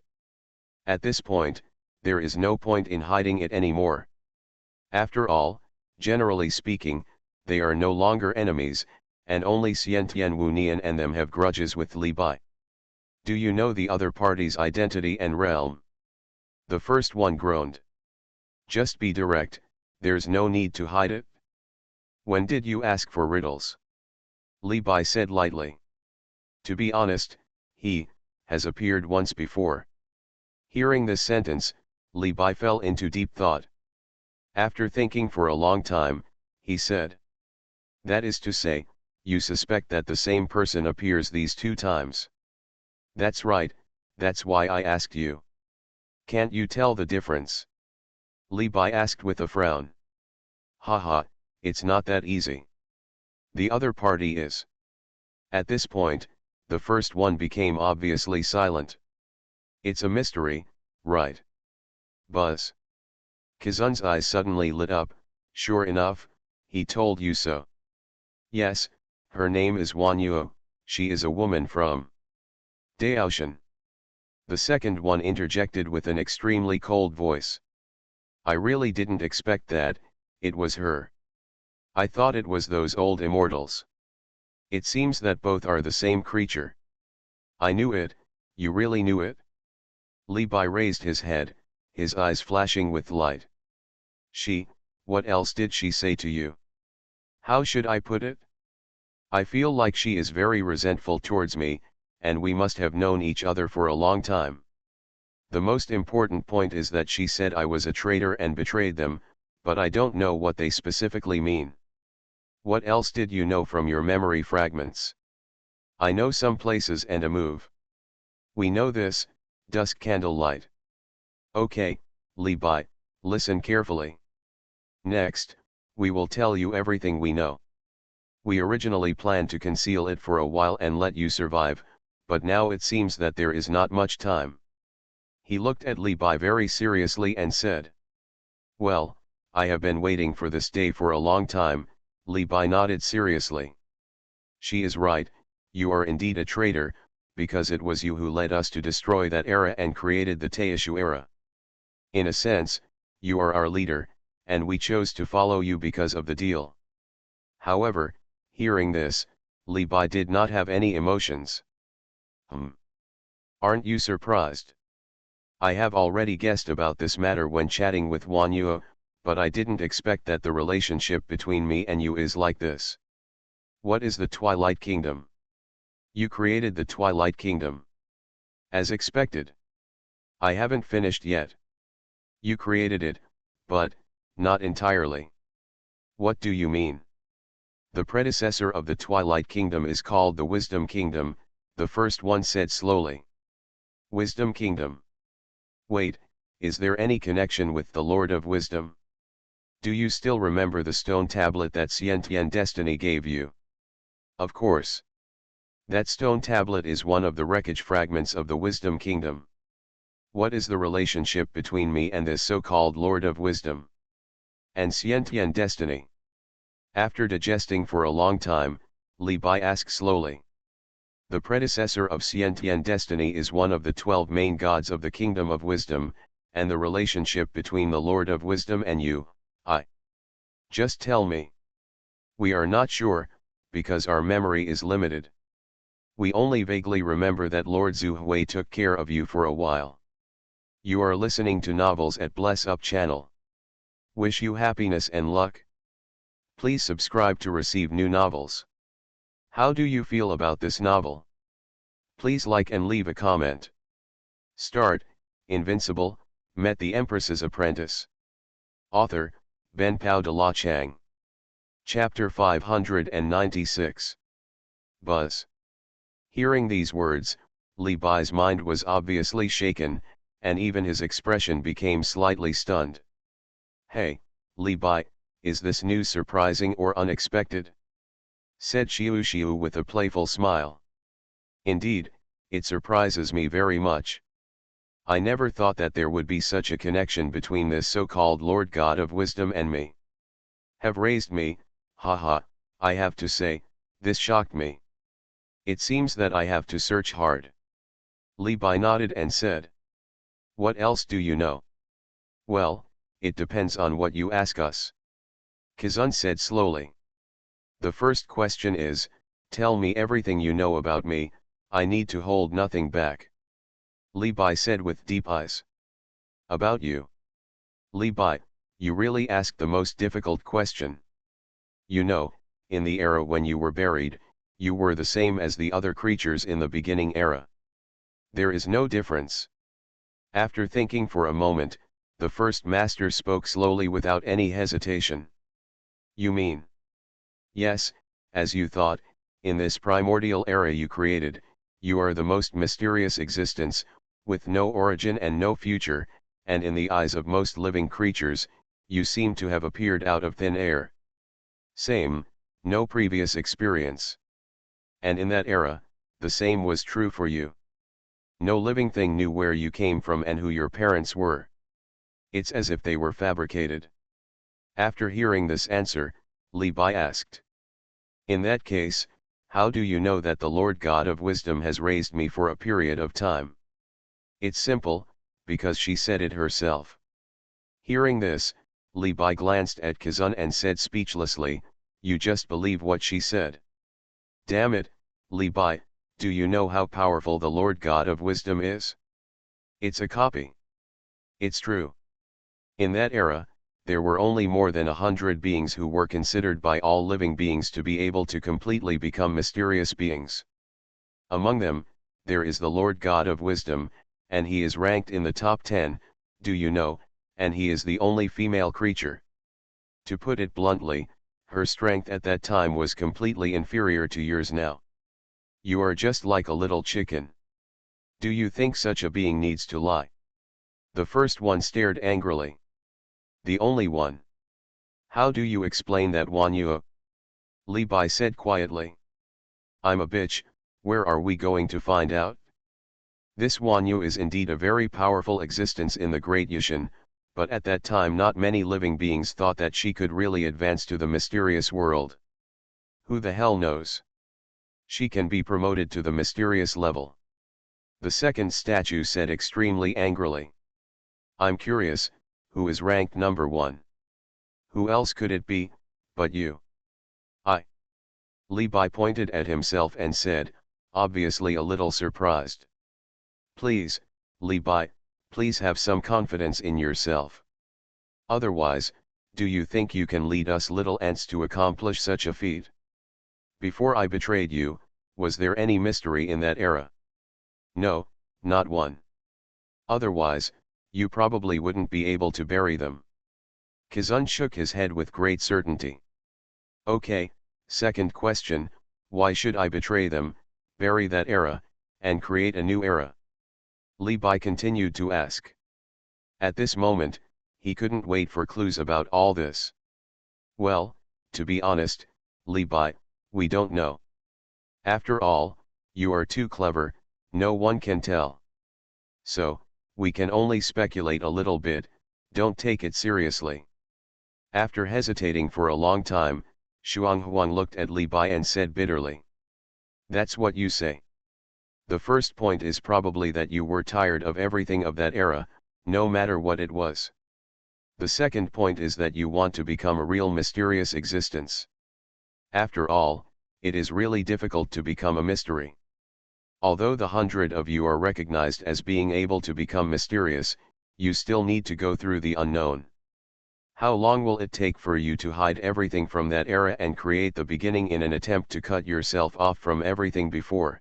At this point, there is no point in hiding it anymore. After all, generally speaking, they are no longer enemies, and only Xiantian Wunian and them have grudges with Li Bai. "Do you know the other party's identity and realm?" The first one groaned. "Just be direct, there's no need to hide it." "When did you ask for riddles?" Li Bai said lightly. To be honest, he has appeared once before. Hearing this sentence, Li Bai fell into deep thought. After thinking for a long time, he said. That is to say, you suspect that the same person appears these 2 times. That's right, that's why I asked you. Can't you tell the difference? Li Bai asked with a frown. Haha, it's not that easy. The other party is. At this point, the first one became obviously silent. It's a mystery, right? Buzz. Kazun's eyes suddenly lit up. Sure enough, he told you so. Yes, her name is Xuanhuan, she is a woman from Daotian. The second one interjected with an extremely cold voice. I really didn't expect that, it was her. I thought it was those old immortals. It seems that both are the same creature. I knew it, you really knew it? Li Bai raised his head, his eyes flashing with light. What else did she say to you? How should I put it? I feel like she is very resentful towards me, and we must have known each other for a long time. The most important point is that she said I was a traitor and betrayed them, but I don't know what they specifically mean. What else did you know from your memory fragments? I know some places and a move. We know this, dusk candlelight. Okay, Li Bai, listen carefully. Next, we will tell you everything we know. We originally planned to conceal it for a while and let you survive, but now it seems that there is not much time. He looked at Li Bai very seriously and said. Well, I have been waiting for this day for a long time, Li Bai nodded seriously. She is right, you are indeed a traitor, because it was you who led us to destroy that era and created the Taishu era. In a sense, you are our leader, and we chose to follow you because of the deal. However, hearing this, Li Bai did not have any emotions. Aren't you surprised? I have already guessed about this matter when chatting with Xuanhuan, but I didn't expect that the relationship between me and you is like this. What is the Twilight Kingdom? You created the Twilight Kingdom. As expected. I haven't finished yet. You created it, but, not entirely. What do you mean? The predecessor of the Twilight Kingdom is called the Wisdom Kingdom, the first one said slowly. Wisdom Kingdom. Wait, is there any connection with the Lord of Wisdom? Do you still remember the stone tablet that Xuanhuan Destiny gave you? Of course. That stone tablet is one of the wreckage fragments of the Wisdom Kingdom. What is the relationship between me and this so-called Lord of Wisdom? And Xuanhuan Destiny? After digesting for a long time, Li Bai asked slowly. The predecessor of Xuanhuan Destiny is one of the 12 main gods of the Kingdom of Wisdom, and the relationship between the Lord of Wisdom and you, Just tell me. We are not sure, because our memory is limited. We only vaguely remember that Lord Xuanhuan took care of you for a while. You are listening to Novels at Bless Up channel. Wish you happiness and luck. Please subscribe to receive new novels. How do you feel about this novel? Please like and leave a comment. Start, Invincible, met the Empress's apprentice. Author, Ben Pao de la Chang. Chapter 596. Buzz. Hearing these words, Li Bai's mind was obviously shaken, and even his expression became slightly stunned. Hey, Li Bai, is this news surprising or unexpected? Said Xiu with a playful smile. Indeed, it surprises me very much. I never thought that there would be such a connection between this so-called Lord God of Wisdom and me. Have raised me, haha, I have to say, this shocked me. It seems that I have to search hard. Li Bai nodded and said. What else do you know? Well, it depends on what you ask us. Kazun said slowly. The first question is, tell me everything you know about me, I need to hold nothing back. Li Bai said with deep eyes. About you. Li Bai, you really asked the most difficult question. You know, in the era when you were buried, you were the same as the other creatures in the beginning era. There is no difference. After thinking for a moment, the first master spoke slowly without any hesitation. You mean? Yes, as you thought, in this primordial era you created, you are the most mysterious existence, with no origin and no future, and in the eyes of most living creatures, you seem to have appeared out of thin air. Same, no previous experience. And in that era, the same was true for you. No living thing knew where you came from and who your parents were. It's as if they were fabricated. After hearing this answer, Li Bai asked. In that case, how do you know that the Lord God of Wisdom has raised me for a period of time? It's simple, because she said it herself. Hearing this, Li Bai glanced at Kazun and said speechlessly, you just believe what she said. Damn it, Li Bai, do you know how powerful the Lord God of Wisdom is? It's a copy. It's true. In that era, there were only more than 100 beings who were considered by all living beings to be able to completely become mysterious beings. Among them, there is the Lord God of Wisdom, and he is ranked in the top 10, do you know, and he is the only female creature. To put it bluntly, her strength at that time was completely inferior to yours now. You are just like a little chicken. Do you think such a being needs to lie? The first one stared angrily. The only one. How do you explain that, Xuanhuan? Li Bai said quietly. I'm a bitch, where are we going to find out? This Xuanhuan is indeed a very powerful existence in the Great Yushan, but at that time not many living beings thought that she could really advance to the mysterious world. Who the hell knows? She can be promoted to the mysterious level. The second statue said extremely angrily. I'm curious, who is ranked number 1? Who else could it be, but you? I. Li Bai pointed at himself and said, obviously a little surprised. Please, Li Bai, please have some confidence in yourself. Otherwise, do you think you can lead us little ants to accomplish such a feat? Before I betrayed you, was there any mystery in that era? No, not one. Otherwise, you probably wouldn't be able to bury them. Kazun shook his head with great certainty. Okay, second question, why should I betray them, bury that era, and create a new era? Li Bai continued to ask. At this moment, he couldn't wait for clues about all this. Well, to be honest, Li Bai, we don't know. After all, you are too clever, no one can tell. So, we can only speculate a little bit, don't take it seriously. After hesitating for a long time, Xuanhuan looked at Li Bai and said bitterly. That's what you say. The first point is probably that you were tired of everything of that era, no matter what it was. The second point is that you want to become a real mysterious existence. After all, it is really difficult to become a mystery. Although the 100 of you are recognized as being able to become mysterious, you still need to go through the unknown. How long will it take for you to hide everything from that era and create the beginning in an attempt to cut yourself off from everything before?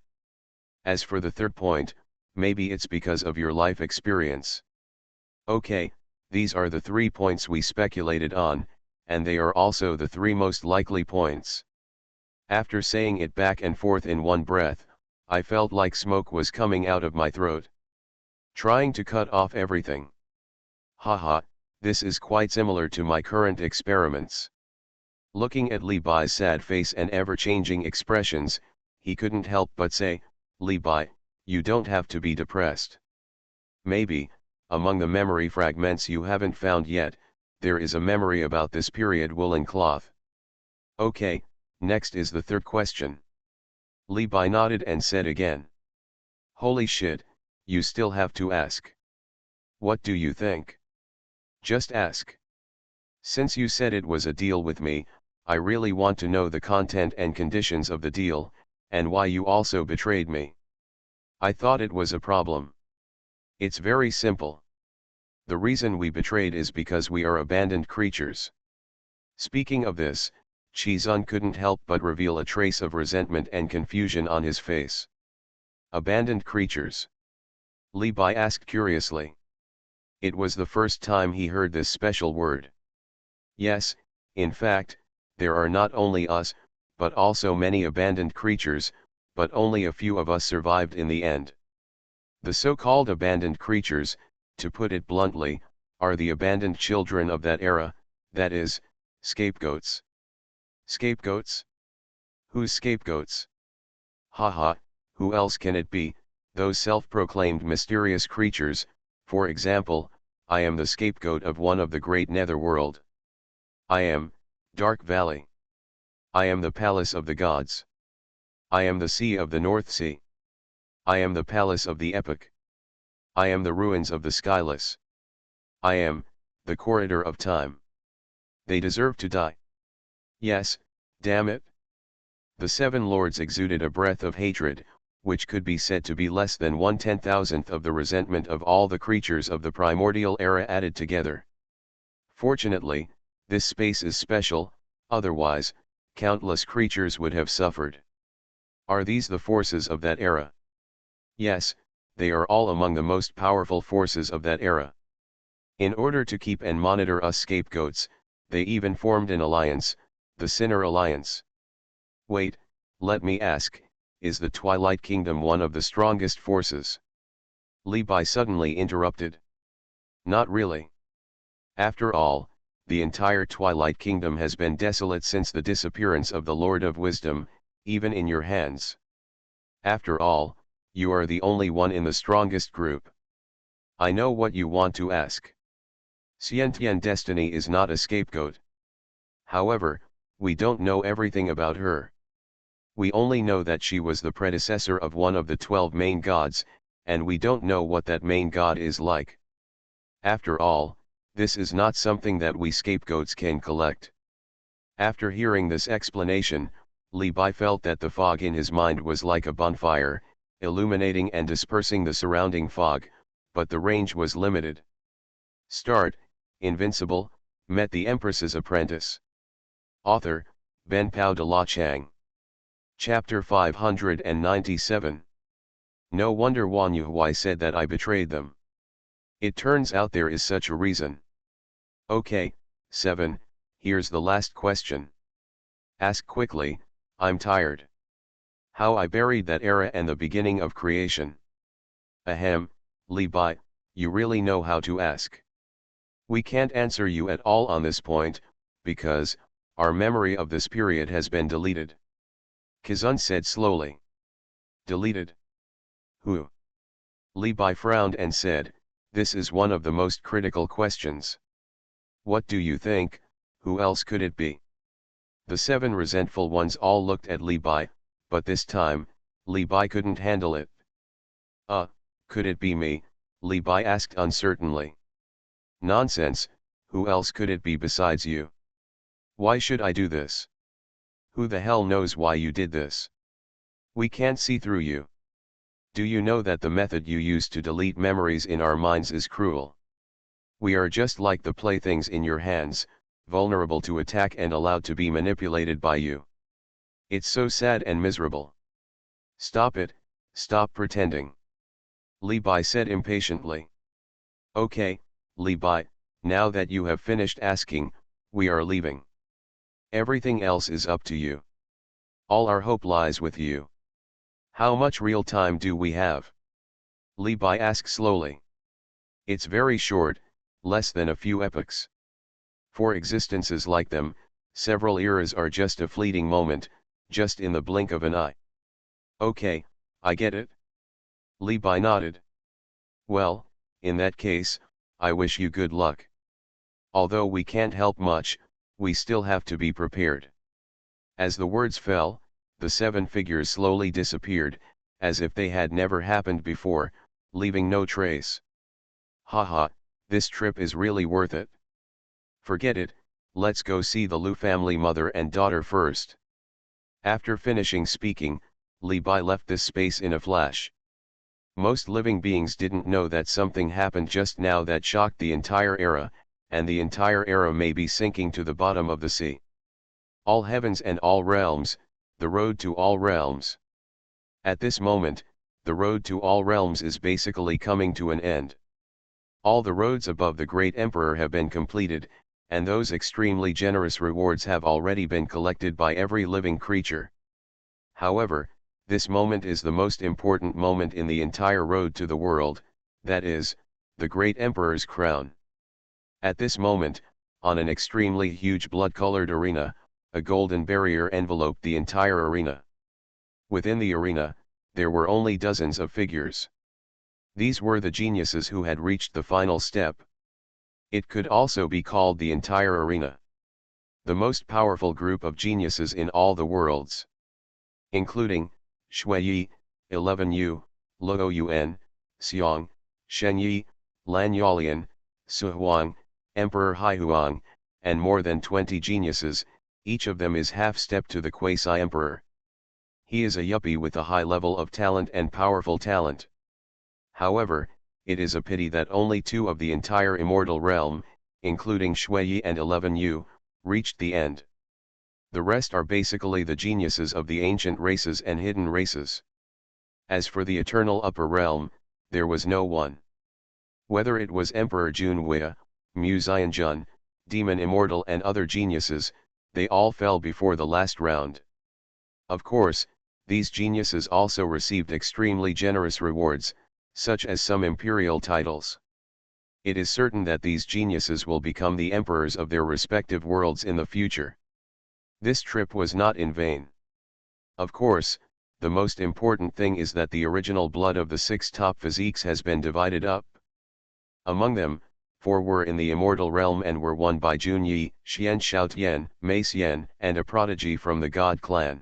As for the third point, maybe it's because of your life experience. Okay, these are the 3 points we speculated on, and they are also the 3 most likely points. After saying it back and forth in one breath, I felt like smoke was coming out of my throat. Trying to cut off everything. Haha, this is quite similar to my current experiments. Looking at Li Bai's sad face and ever-changing expressions, he couldn't help but say, Li Bai, you don't have to be depressed. Maybe, among the memory fragments you haven't found yet, there is a memory about this period woolen cloth. Okay, next is the third question. Li Bai nodded and said again. Holy shit, you still have to ask. What do you think? Just ask. Since you said it was a deal with me, I really want to know the content and conditions of the deal, and why you also betrayed me. I thought it was a problem. It's very simple. The reason we betrayed is because we are abandoned creatures. Speaking of this, Xuanhuan couldn't help but reveal a trace of resentment and confusion on his face. Abandoned creatures? Li Bai asked curiously. It was the first time he heard this special word. Yes, in fact, there are not only us, but also many abandoned creatures, but only a few of us survived in the end. The so-called abandoned creatures, to put it bluntly, are the abandoned children of that era, that is, scapegoats. Scapegoats? Whose scapegoats? Haha, who else can it be? Those self-proclaimed mysterious creatures. For example, I am the scapegoat of one of the great netherworld. I am, Dark Valley. I am the palace of the gods. I am the sea of the North Sea. I am the palace of the epic. I am the ruins of the skyless. I am, the corridor of time. They deserve to die. Yes, damn it. The seven lords exuded a breath of hatred, which could be said to be less than 1/10,000th of the resentment of all the creatures of the primordial era added together. Fortunately, this space is special, otherwise, countless creatures would have suffered. Are these the forces of that era? Yes, they are all among the most powerful forces of that era. In order to keep and monitor us scapegoats, they even formed an alliance, the Sinner Alliance. Wait, let me ask, is the Twilight Kingdom one of the strongest forces? Li Bai suddenly interrupted. Not really. After all, the entire Twilight Kingdom has been desolate since the disappearance of the Lord of Wisdom, even in your hands. After all, you are the only one in the strongest group. I know what you want to ask. Xiantian Destiny is not a scapegoat. However, we don't know everything about her. We only know that she was the predecessor of one of the 12 main gods, and we don't know what that main god is like. After all, this is not something that we scapegoats can collect. After hearing this explanation, Li Bai felt that the fog in his mind was like a bonfire, illuminating and dispersing the surrounding fog, but the range was limited. Start, Invincible, met the Empress's apprentice. Author, Ben Pao de la Chang. Chapter 597. No wonder Xuanhuan said that I betrayed them. It turns out there is such a reason. Okay, 7, here's the last question. Ask quickly, I'm tired. How I buried that era and the beginning of creation. Ahem, Li Bai, you really know how to ask. We can't answer you at all on this point, because, our memory of this period has been deleted. Kazun said slowly. Deleted? Who? Li Bai frowned and said, this is one of the most critical questions. What do you think, who else could it be? The 7 resentful ones all looked at Li Bai, but this time, Li Bai couldn't handle it. Could it be me? Li Bai asked uncertainly. Nonsense, who else could it be besides you? Why should I do this? Who the hell knows why you did this? We can't see through you. Do you know that the method you use to delete memories in our minds is cruel? We are just like the playthings in your hands, vulnerable to attack and allowed to be manipulated by you. It's so sad and miserable. Stop it, stop pretending. Li Bai said impatiently. Okay, Li Bai, now that you have finished asking, we are leaving. Everything else is up to you. All our hope lies with you. How much real time do we have? Li Bai asked slowly. It's very short, less than a few epochs. For existences like them, several eras are just a fleeting moment, just in the blink of an eye. Okay, I get it. Li Bai nodded. Well, in that case, I wish you good luck. Although we can't help much, we still have to be prepared. As the words fell, the 7 figures slowly disappeared, as if they had never happened before, leaving no trace. Haha, this trip is really worth it. Forget it, let's go see the Lu family mother and daughter first. After finishing speaking, Li Bai left this space in a flash. Most living beings didn't know that something happened just now that shocked the entire era, and the entire era may be sinking to the bottom of the sea. All heavens and all realms, the road to all realms. At this moment, the road to all realms is basically coming to an end. All the roads above the great emperor have been completed, and those extremely generous rewards have already been collected by every living creature. However, this moment is the most important moment in the entire road to the world, that is, the great emperor's crown. At this moment, on an extremely huge blood-colored arena, a golden barrier enveloped the entire arena. Within the arena, there were only dozens of figures. These were the geniuses who had reached the final step. It could also be called the entire arena. The most powerful group of geniuses in all the worlds. Including, Shui, 11U, Luo Yuan, Xiong, Shenyi, Lan Yalian, Xuanhuan, Emperor Haihuang, and more than 20 geniuses, each of them is half-step to the quasi-emperor. He is a yuppie with a high level of talent and powerful talent. However, it is a pity that only 2 of the entire immortal realm, including Shui and 11U, reached the end. The rest are basically the geniuses of the ancient races and hidden races. As for the eternal upper realm, there was no one. Whether it was Emperor Junhui, Mu Xianjun, Demon Immortal and other geniuses, they all fell before the last round. Of course, these geniuses also received extremely generous rewards, such as some imperial titles. It is certain that these geniuses will become the emperors of their respective worlds in the future. This trip was not in vain. Of course, the most important thing is that the original blood of the 6 top physiques has been divided up. Among them, 4 were in the immortal realm and were won by Junyi, Xian Shaotian, Mei Xian, and a prodigy from the God clan.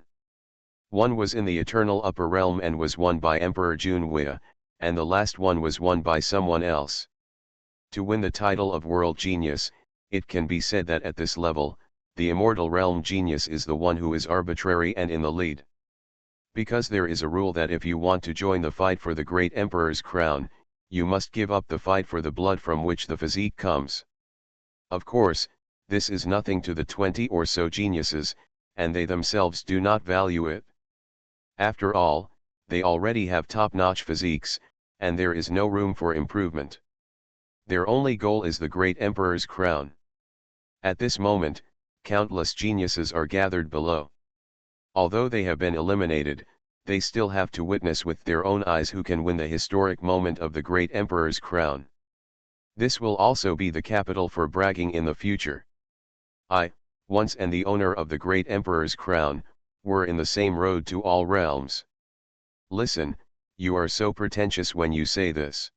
1 was in the eternal upper realm and was won by Emperor Junhui, and the last one was won by someone else. To win the title of World Genius, it can be said that at this level, the immortal realm genius is the one who is arbitrary and in the lead. Because there is a rule that if you want to join the fight for the great emperor's crown, you must give up the fight for the blood from which the physique comes. Of course, this is nothing to the 20 or so geniuses, and they themselves do not value it. After all, they already have top-notch physiques, and there is no room for improvement. Their only goal is the great emperor's crown. At this moment, countless geniuses are gathered below. Although they have been eliminated, they still have to witness with their own eyes who can win the historic moment of the great emperor's crown. This will also be the capital for bragging in the future. I, once and the owner of the great emperor's crown, were in the same road to all realms. Listen, you are so pretentious when you say this.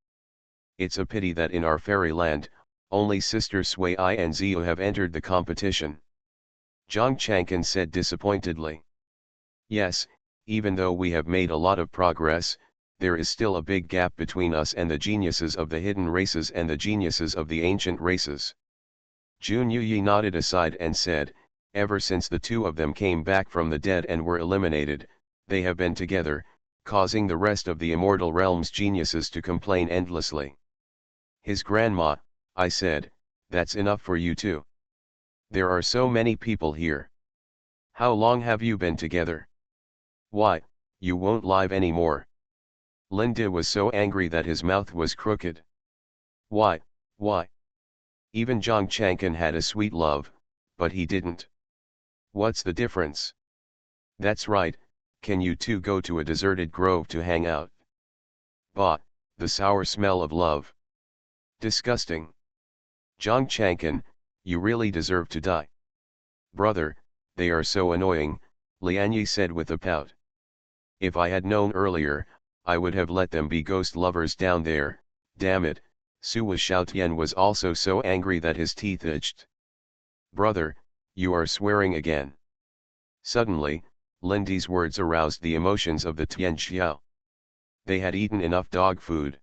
It's a pity that in our fairyland, only sisters Sui and Zio have entered the competition. Zhang Chang'an said disappointedly. Yes, even though we have made a lot of progress, there is still a big gap between us and the geniuses of the hidden races and the geniuses of the ancient races. Jun Yuyi nodded aside and said, ever since the 2 of them came back from the dead and were eliminated, they have been together, causing the rest of the immortal realm's geniuses to complain endlessly. His grandma, I said, that's enough for you too. There are so many people here. How long have you been together? Why, you won't live anymore. Linda was so angry that his mouth was crooked. Why? Even Zhang Chang'an had a sweet love, but he didn't. What's the difference? That's right, can you 2 go to a deserted grove to hang out? Bah, the sour smell of love. Disgusting. Zhang Chang'an, you really deserve to die. Brother, they are so annoying, Lianyi said with a pout. If I had known earlier, I would have let them be ghost lovers down there, damn it. Sui Shaotian was also so angry that his teeth itched. Brother, you are swearing again. Suddenly, Lindy's words aroused the emotions of the Tianxiao. They had eaten enough dog food.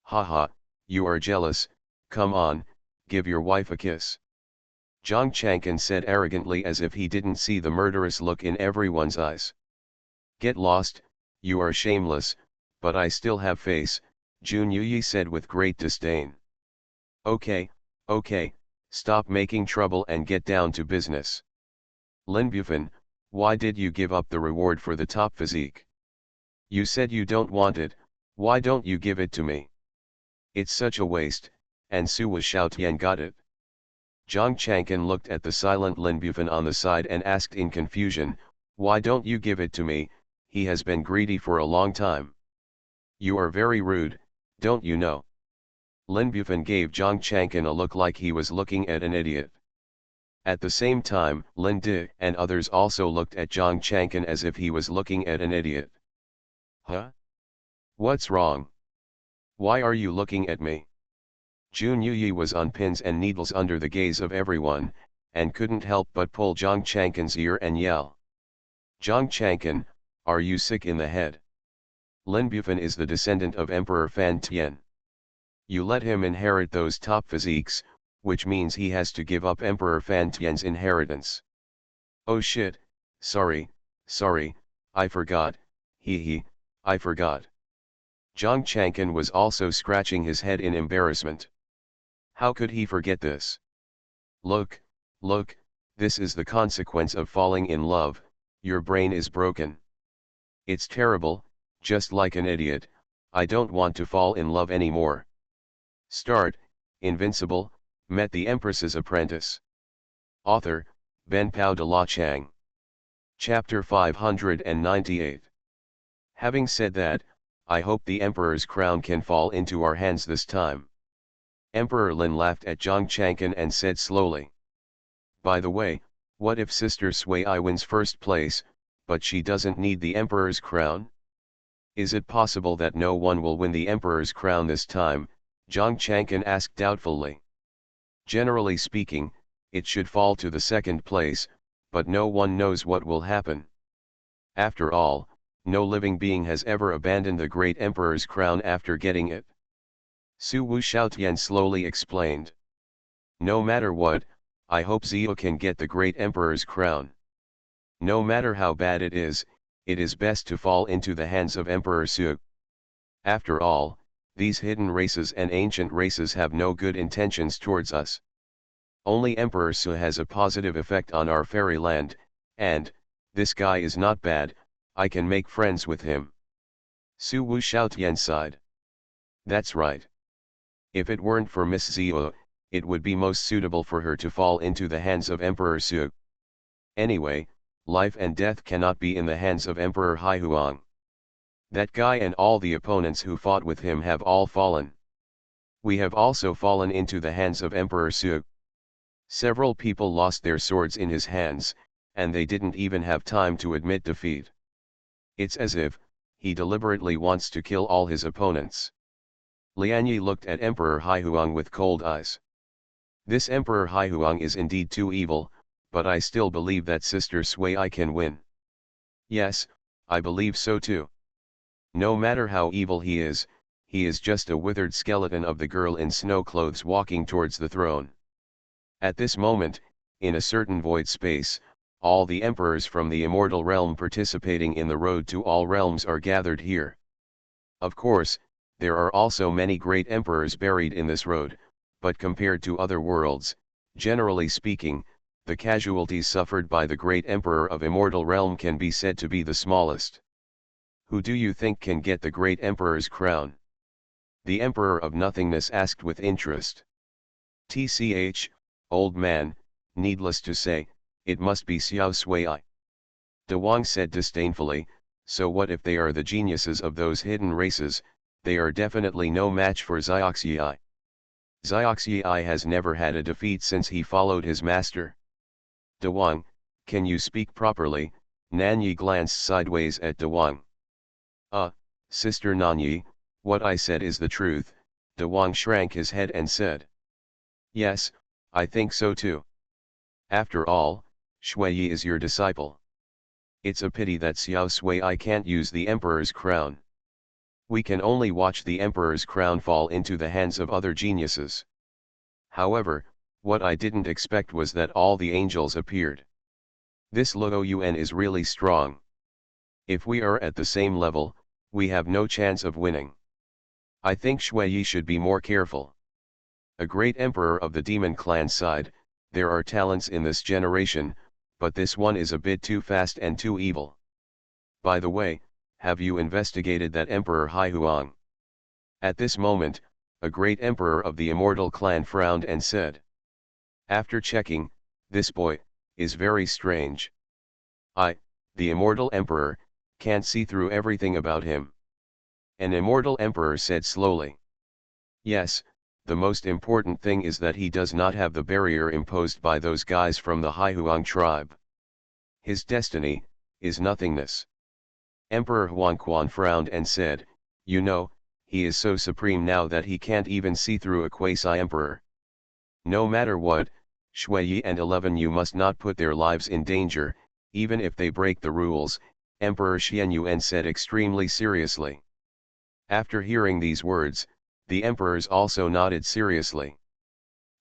Haha, you are jealous, come on, give your wife a kiss. Zhang Chang'an said arrogantly as if he didn't see the murderous look in everyone's eyes. Get lost, you are shameless, but I still have face, Jun Yuyi said with great disdain. Okay, stop making trouble and get down to business. Lin Bufan, why did you give up the reward for the top physique? You said you don't want it, why don't you give it to me? It's such a waste, and Su Xiaotian got it. Zhang Chang'an looked at the silent Lin Bufan on the side and asked in confusion, why don't you give it to me, he has been greedy for a long time. You are very rude, don't you know? Lin Bufan gave Zhang Chang'an a look like he was looking at an idiot. At the same time, Lin De and others also looked at Zhang Chang'an as if he was looking at an idiot. Huh? What's wrong? Why are you looking at me? Jun Yuyi was on pins and needles under the gaze of everyone, and couldn't help but pull Zhang Chang'an's ear and yell. Zhang Chang'an, are you sick in the head? Lin Bufan is the descendant of Emperor Fan Tian. You let him inherit those top physiques, which means he has to give up Emperor Fan Tian's inheritance. Oh shit, sorry, I forgot, I forgot. Zhang Chang'an was also scratching his head in embarrassment. How could he forget this? Look, this is the consequence of falling in love, your brain is broken. It's terrible, just like an idiot, I don't want to fall in love anymore. Start, Invincible, met the Empress's apprentice. Author, Ben Pao de la Chang. Chapter 598. Having said that, I hope the Emperor's crown can fall into our hands this time. Emperor Lin laughed at Zhang Chang'an and said slowly. By the way, what if Sister Sui wins first place, but she doesn't need the Emperor's crown? Is it possible that no one will win the Emperor's crown this time? Zhang Chang'an asked doubtfully. Generally speaking, it should fall to the second place, but no one knows what will happen. After all, no living being has ever abandoned the great Emperor's crown after getting it. Su Xiaotian slowly explained. No matter what, I hope Zio can get the great Emperor's crown. No matter how bad it is best to fall into the hands of Emperor Su. After all, these hidden races and ancient races have no good intentions towards us. Only Emperor Su has a positive effect on our fairyland, and, this guy is not bad, I can make friends with him. Su Xiaotian sighed. That's right. If it weren't for Miss Zio, it would be most suitable for her to fall into the hands of Emperor Su. Anyway, life and death cannot be in the hands of Emperor Haihuang. That guy and all the opponents who fought with him have all fallen. We have also fallen into the hands of Emperor Su. Several people lost their swords in his hands, and they didn't even have time to admit defeat. It's as if he deliberately wants to kill all his opponents. Lianyi looked at Emperor Haihuang with cold eyes. This Emperor Haihuang is indeed too evil, but I still believe that Sister Sui can win. Yes, I believe so too. No matter how evil he is just a withered skeleton of the girl in snow clothes walking towards the throne. At this moment, in a certain void space, all the emperors from the immortal realm participating in the road to all realms are gathered here. Of course, there are also many great emperors buried in this road, but compared to other worlds, generally speaking, the casualties suffered by the great emperor of immortal realm can be said to be the smallest. Who do you think can get the great emperor's crown? The emperor of nothingness asked with interest. Tch, old man, needless to say, it must be Xiao Sui. De Wang said disdainfully, so what if they are the geniuses of those hidden races? They are definitely no match for Zioxiai. Zioxiai has never had a defeat since he followed his master. De Wang, can you speak properly? Nanyi glanced sideways at De Wang. Sister Nanyi, what I said is the truth, De Wang shrank his head and said. Yes, I think so too. After all, Shui is your disciple. It's a pity that Xiao Sui can't use the Emperor's crown. We can only watch the Emperor's crown fall into the hands of other geniuses. However, what I didn't expect was that all the angels appeared. This Luo Yuan is really strong. If we are at the same level, we have no chance of winning. I think Shui should be more careful. A great emperor of the demon clan side, there are talents in this generation, but this one is a bit too fast and too evil. By the way, have you investigated that Emperor Xuanhuan? At this moment, a great emperor of the immortal clan frowned and said. After checking, this boy is very strange. The immortal emperor, can't see through everything about him. An immortal emperor said slowly. Yes, the most important thing is that he does not have the barrier imposed by those guys from the Haihuang tribe. His destiny is nothingness. Emperor Xuanhuan frowned and said, you know, he is so supreme now that he can't even see through a quasi-emperor. No matter what, Shui and 11 you must not put their lives in danger, even if they break the rules, Emperor Xuanhuan said extremely seriously. After hearing these words, the emperors also nodded seriously.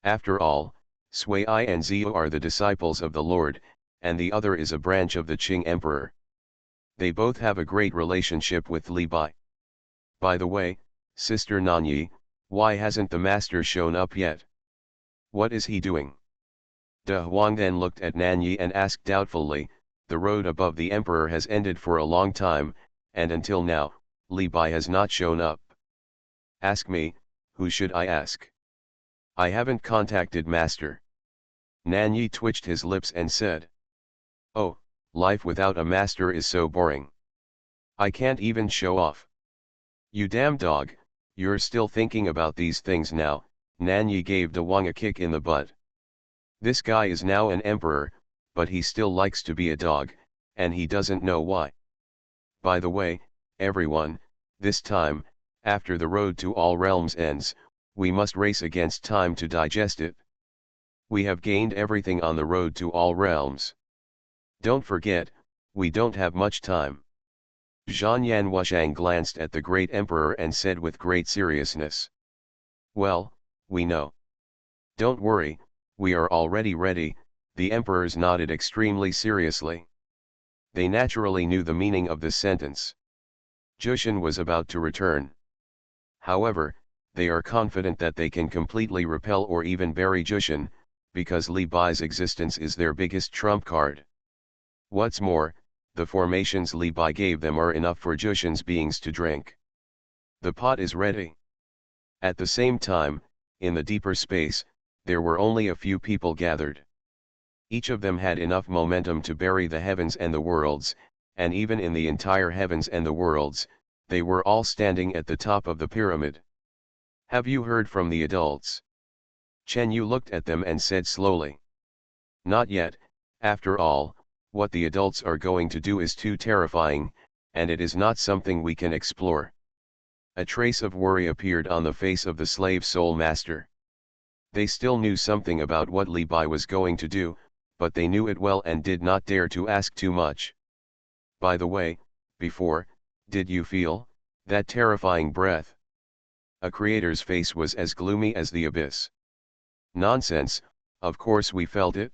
After all, Sui and Zio are the disciples of the Lord, and the other is a branch of the Qing Emperor. They both have a great relationship with Li Bai. By the way, Sister Nanyi, why hasn't the master shown up yet? What is he doing? De Huang then looked at Nanyi and asked doubtfully, the road above the emperor has ended for a long time, and until now, Li Bai has not shown up. Ask me, who should I ask? I haven't contacted master. Nanyi twitched his lips and said. Oh, life without a master is so boring. I can't even show off. You damn dog, you're still thinking about these things now, Nanyi gave De Wang a kick in the butt. This guy is now an emperor, but he still likes to be a dog, and he doesn't know why. By the way, everyone, this time, after the road to all realms ends, we must race against time to digest it. We have gained everything on the road to all realms. Don't forget, we don't have much time. Xuanhuan Wushang glanced at the great emperor and said with great seriousness. Well, we know. Don't worry, we are already ready, the emperors nodded extremely seriously. They naturally knew the meaning of this sentence. Jushin was about to return. However, they are confident that they can completely repel or even bury Jushin, because Li Bai's existence is their biggest trump card. What's more, the formations Li Bai gave them are enough for Jushin's beings to drink. The pot is ready. At the same time, in the deeper space, there were only a few people gathered. Each of them had enough momentum to bury the heavens and the worlds, and even in the entire heavens and the worlds, they were all standing at the top of the pyramid. Have you heard from the adults? Chen Yu looked at them and said slowly. Not yet, after all, what the adults are going to do is too terrifying, and it is not something we can explore. A trace of worry appeared on the face of the slave soul master. They still knew something about what Li Bai was going to do, but they knew it well and did not dare to ask too much. By the way, before, did you feel that terrifying breath? A creator's face was as gloomy as the abyss. Nonsense, of course we felt it.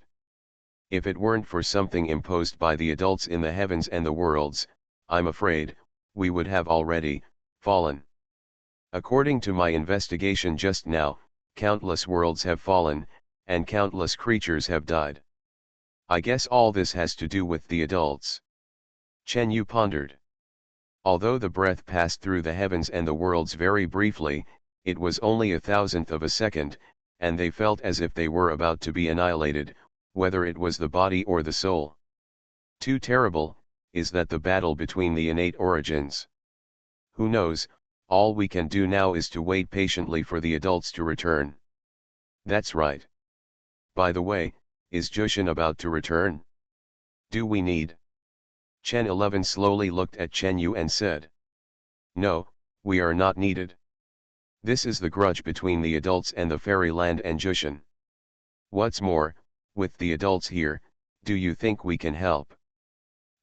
If it weren't for something imposed by the adults in the heavens and the worlds, I'm afraid, we would have already fallen. According to my investigation just now, countless worlds have fallen, and countless creatures have died. I guess all this has to do with the adults. Chen Yu pondered. Although the breath passed through the heavens and the worlds very briefly, it was only 1,000th of a second, and they felt as if they were about to be annihilated, whether it was the body or the soul. Too terrible, is that the battle between the innate origins. Who knows, all we can do now is to wait patiently for the adults to return. That's right. By the way, is Jushin about to return? Do we need? Chen 11 slowly looked at Chen Yu and said. No, we are not needed. This is the grudge between the adults and the fairyland and Jushin. What's more, with the adults here, do you think we can help?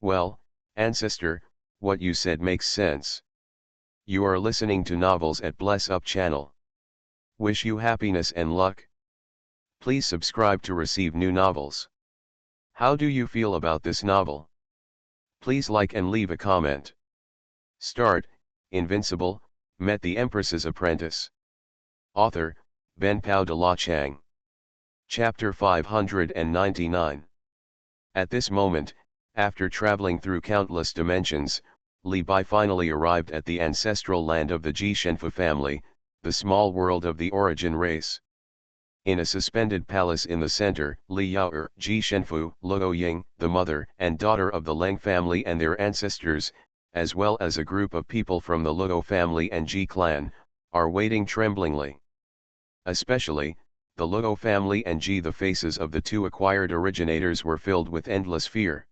Well, ancestor, what you said makes sense. You are listening to novels at Bless Up channel. Wish you happiness and luck. Please subscribe to receive new novels. How do you feel about this novel? Please like and leave a comment. Start, Invincible, met the Empress's apprentice. Author, Ben Pao de la Chang. Chapter 599. At this moment, after traveling through countless dimensions, Li Bai finally arrived at the ancestral land of the Zhishenfu family, the small world of the origin race. In a suspended palace in the center, Li Yaoer, Zhishenfu, Luo Ying, the mother and daughter of the Leng family and their ancestors, as well as a group of people from the Luo family and Ji clan, are waiting tremblingly. Especially, the Luo family and Ji, the faces of the two acquired originators, were filled with endless fear.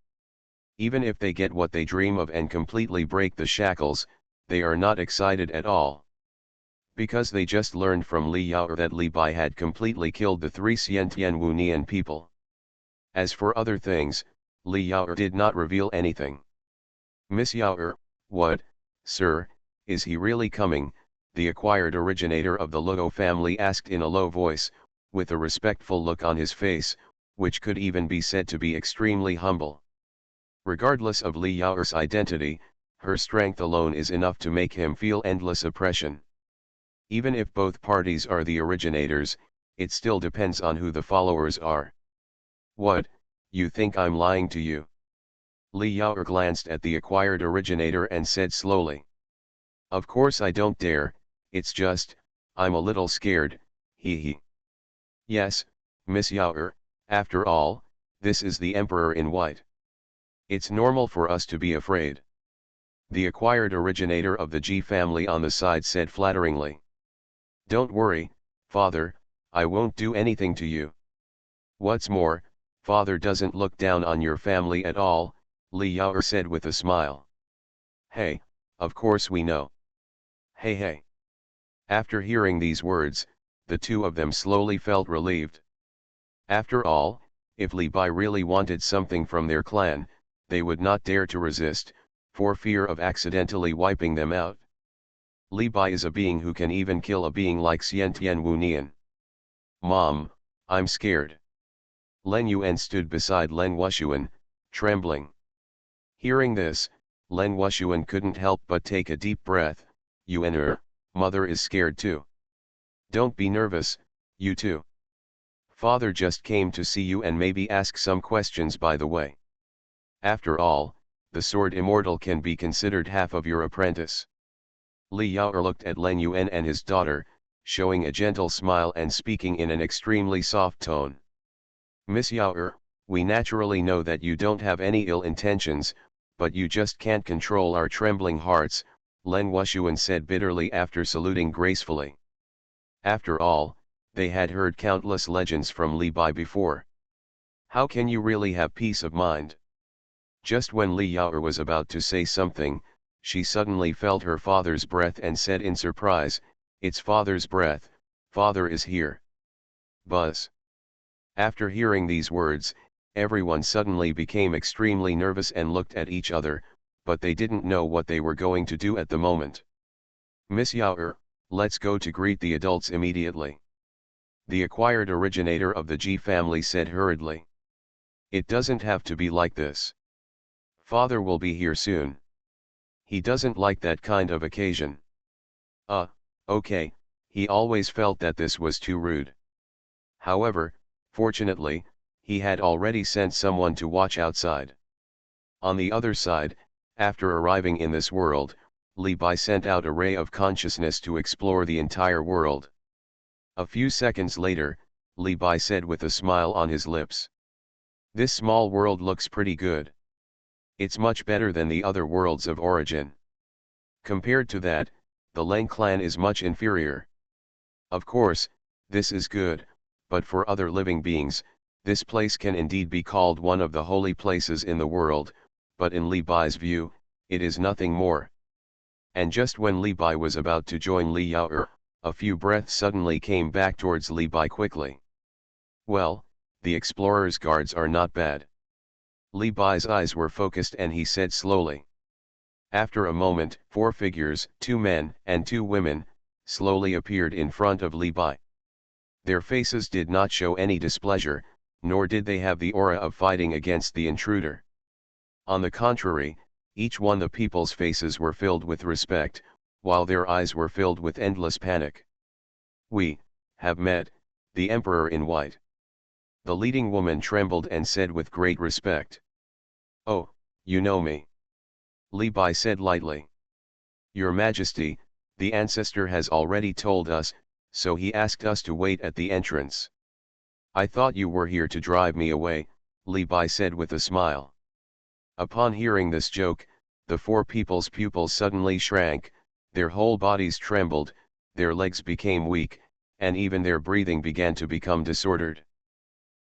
Even if they get what they dream of and completely break the shackles, they are not excited at all. Because they just learned from Li Yaoer that Li Bai had completely killed the three Xuanhuan people. As for other things, Li Yaoer did not reveal anything. Miss Yaoer, what, sir, is he really coming? The acquired originator of the Luo family asked in a low voice, with a respectful look on his face, which could even be said to be extremely humble. Regardless of Li Yaoer's identity, her strength alone is enough to make him feel endless oppression. Even if both parties are the originators, it still depends on who the followers are. What, you think I'm lying to you? Li Yaoer glanced at the acquired originator and said slowly. Of course I don't dare, it's just, I'm a little scared, he. Yes, Miss Yaoer, after all, this is the Emperor in white. It's normal for us to be afraid. The acquired originator of the Ji family on the side said flatteringly. Don't worry, father, I won't do anything to you. What's more, father doesn't look down on your family at all, Li Yaoer said with a smile. Hey, of course we know. Hey. After hearing these words, the two of them slowly felt relieved. After all, if Li Bai really wanted something from their clan, they would not dare to resist, for fear of accidentally wiping them out. Li Bai is a being who can even kill a being like Xuanhuan. Mom, I'm scared. Len Yuan stood beside Len Wuxuan, trembling. Hearing this, Len Wuxuan couldn't help but take a deep breath. Yuan, mother is scared too. Don't be nervous, you too. Father just came to see you and maybe ask some questions by the way. After all, the sword immortal can be considered half of your apprentice. Li Yaoer looked at Len Yuan and his daughter, showing a gentle smile and speaking in an extremely soft tone. Miss Yaoer, we naturally know that you don't have any ill intentions, but you just can't control our trembling hearts, Len Wuxuan said bitterly after saluting gracefully. After all, they had heard countless legends from Li Bai before. How can you really have peace of mind? Just when Li Yaoer was about to say something, she suddenly felt her father's breath and said in surprise, it's father's breath, father is here. Buzz. After hearing these words, everyone suddenly became extremely nervous and looked at each other, but they didn't know what they were going to do at the moment. Miss Yaoer, let's go to greet the adults immediately. The acquired originator of the Ji family said hurriedly. It doesn't have to be like this. Father will be here soon. He doesn't like that kind of occasion. Okay, he always felt that this was too rude. However, fortunately, he had already sent someone to watch outside. On the other side, after arriving in this world, Li Bai sent out a ray of consciousness to explore the entire world. A few seconds later, Li Bai said with a smile on his lips. This small world looks pretty good. It's much better than the other worlds of origin. Compared to that, the Leng clan is much inferior. Of course, this is good, but for other living beings, this place can indeed be called one of the holy places in the world, but in Li Bai's view, it is nothing more. And just when Li Bai was about to join Li Yaoer, a few breaths suddenly came back towards Li Bai quickly. Well, the explorer's guards are not bad. Li Bai's eyes were focused and he said slowly. After a moment, 4 figures, 2 men and 2 women, slowly appeared in front of Li Bai. Their faces did not show any displeasure, nor did they have the aura of fighting against the intruder. On the contrary, each one the people's faces were filled with respect, while their eyes were filled with endless panic. We have met the Emperor in white. The leading woman trembled and said with great respect. "Oh, you know me." Li Bai said lightly. "Your Majesty, the ancestor has already told us, so he asked us to wait at the entrance." "I thought you were here to drive me away," Li Bai said with a smile. Upon hearing this joke, the four people's pupils suddenly shrank, their whole bodies trembled, their legs became weak, and even their breathing began to become disordered.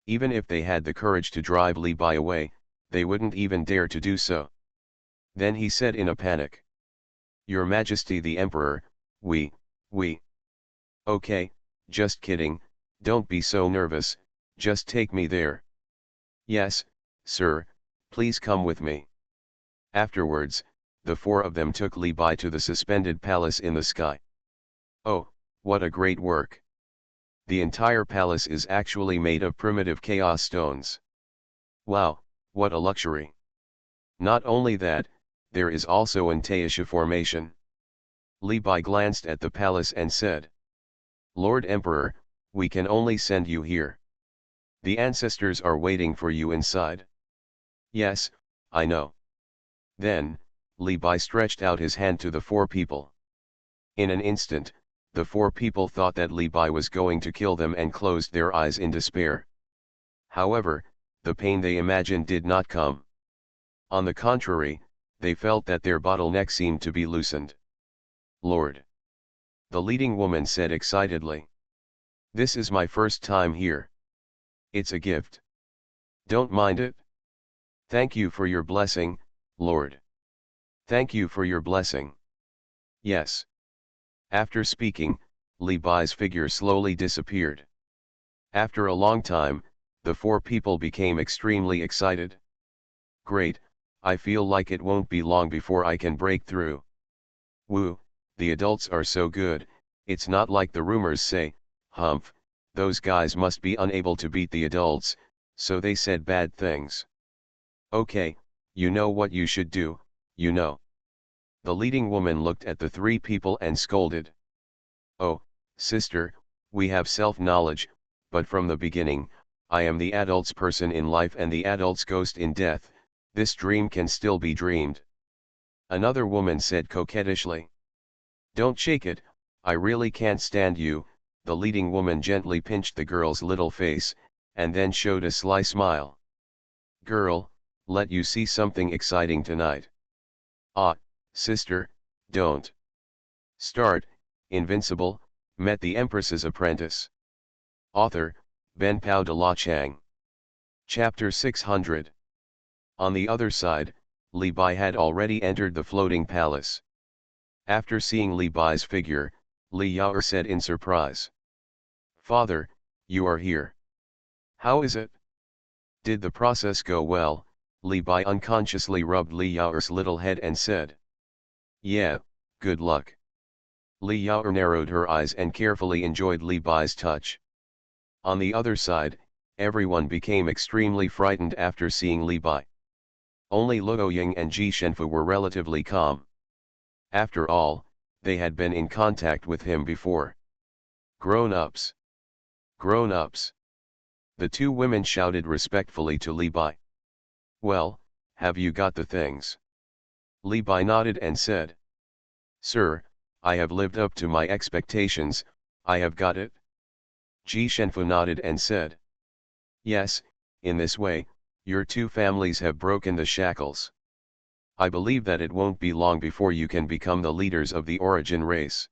Even if they had the courage to drive Li Bai away, they wouldn't even dare to do so. Then he said in a panic. "Your Majesty the Emperor, we. Okay, just kidding, don't be so nervous, just take me there." "Yes, sir, please come with me." Afterwards, the four of them took Li Bai to the suspended palace in the sky. Oh, what a great work! The entire palace is actually made of primitive chaos stones. Wow, what a luxury! Not only that, there is also an Taisha formation. Li Bai glanced at the palace and said, "Lord Emperor, we can only send you here. The ancestors are waiting for you inside." "Yes, I know." Then, Li Bai stretched out his hand to the four people. In an instant, the four people thought that Li Bai was going to kill them and closed their eyes in despair. However, the pain they imagined did not come. On the contrary, they felt that their bottleneck seemed to be loosened. "Lord," the leading woman said excitedly. "This is my first time here. It's a gift. Don't mind it. Thank you for your blessing, Lord. Thank you for your blessing." "Yes." After speaking, Li Bai's figure slowly disappeared. After a long time, the four people became extremely excited. "Great, I feel like it won't be long before I can break through. Woo, the adults are so good, it's not like the rumors say, humph, those guys must be unable to beat the adults, so they said bad things. Okay, you know what you should do, you know." The leading woman looked at the three people and scolded. "Oh, sister, we have self-knowledge, but from the beginning, I am the adult's person in life and the adult's ghost in death, this dream can still be dreamed." Another woman said coquettishly. "Don't shake it, I really can't stand you." The leading woman gently pinched the girl's little face, and then showed a sly smile. "Girl, let you see something exciting tonight." "Ah, sister, don't." Start, Invincible, met the Empress's apprentice. Author, Ben Pao de la Chang. Chapter 600. On the other side, Li Bai had already entered the floating palace. After seeing Li Bai's figure, Li Yao said in surprise. "Father, you are here. How is it? Did the process go well?" Li Bai unconsciously rubbed Li Yao's little head and said. "Yeah, good luck." Li Yao narrowed her eyes and carefully enjoyed Li Bai's touch. On the other side, everyone became extremely frightened after seeing Li Bai. Only Luo Ying and Ji Shenfu were relatively calm. After all, they had been in contact with him before. "Grown-ups! Grown-ups!" The two women shouted respectfully to Li Bai. "Well, have you got the things?" Li Bai nodded and said. "Sir, I have lived up to my expectations, I have got it." Ji Shenfu nodded and said. "Yes, in this way, your two families have broken the shackles. I believe that it won't be long before you can become the leaders of the origin race."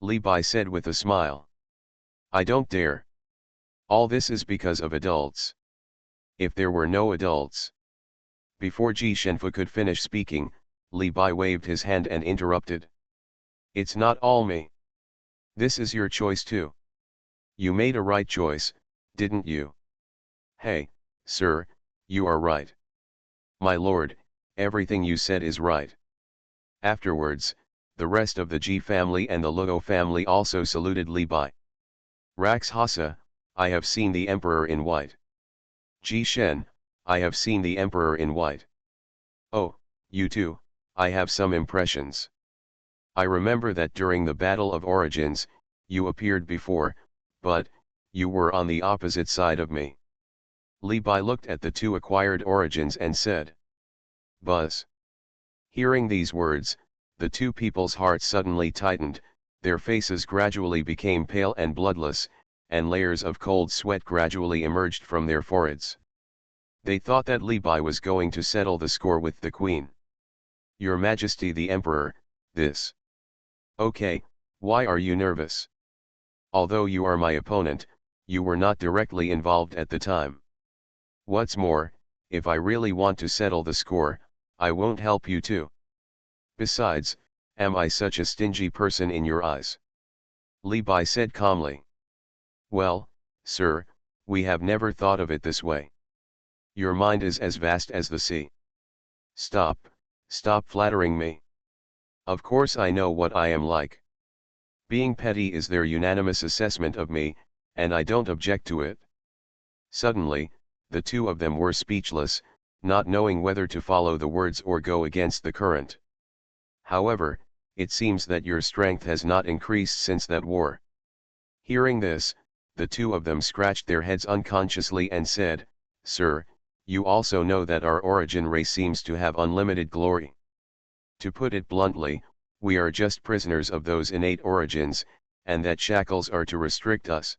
Li Bai said with a smile. "I don't dare. All this is because of adults. If there were no adults..." Before Ji Shenfu could finish speaking, Li Bai waved his hand and interrupted. "It's not all me. This is your choice too. You made a right choice, didn't you?" "Hey, sir, you are right. My lord, everything you said is right." Afterwards, the rest of the Ji family and the Luo family also saluted Li Bai. "Rax Hasa, I have seen the emperor in white." "Ji Shen, I have seen the emperor in white." "Oh, you too, I have some impressions. I remember that during the Battle of Origins, you appeared before, but, you were on the opposite side of me." Li Bai looked at the two acquired origins and said. Buzz. Hearing these words, the two people's hearts suddenly tightened, their faces gradually became pale and bloodless, and layers of cold sweat gradually emerged from their foreheads. They thought that Li Bai was going to settle the score with the queen. Your Majesty the Emperor, this. Okay, why are you nervous? Although you are my opponent, you were not directly involved at the time. What's more, if I really want to settle the score, I won't help you too. Besides, am I such a stingy person in your eyes? Li Bai said calmly. Well, sir, we have never thought of it this way. Your mind is as vast as the sea. Stop flattering me. Of course I know what I am like. Being petty is their unanimous assessment of me, and I don't object to it. Suddenly, the two of them were speechless, not knowing whether to follow the words or go against the current. However, it seems that your strength has not increased since that war. Hearing this, the two of them scratched their heads unconsciously and said, Sir, you also know that our origin race seems to have unlimited glory. To put it bluntly, we are just prisoners of those innate origins, and that shackles are to restrict us.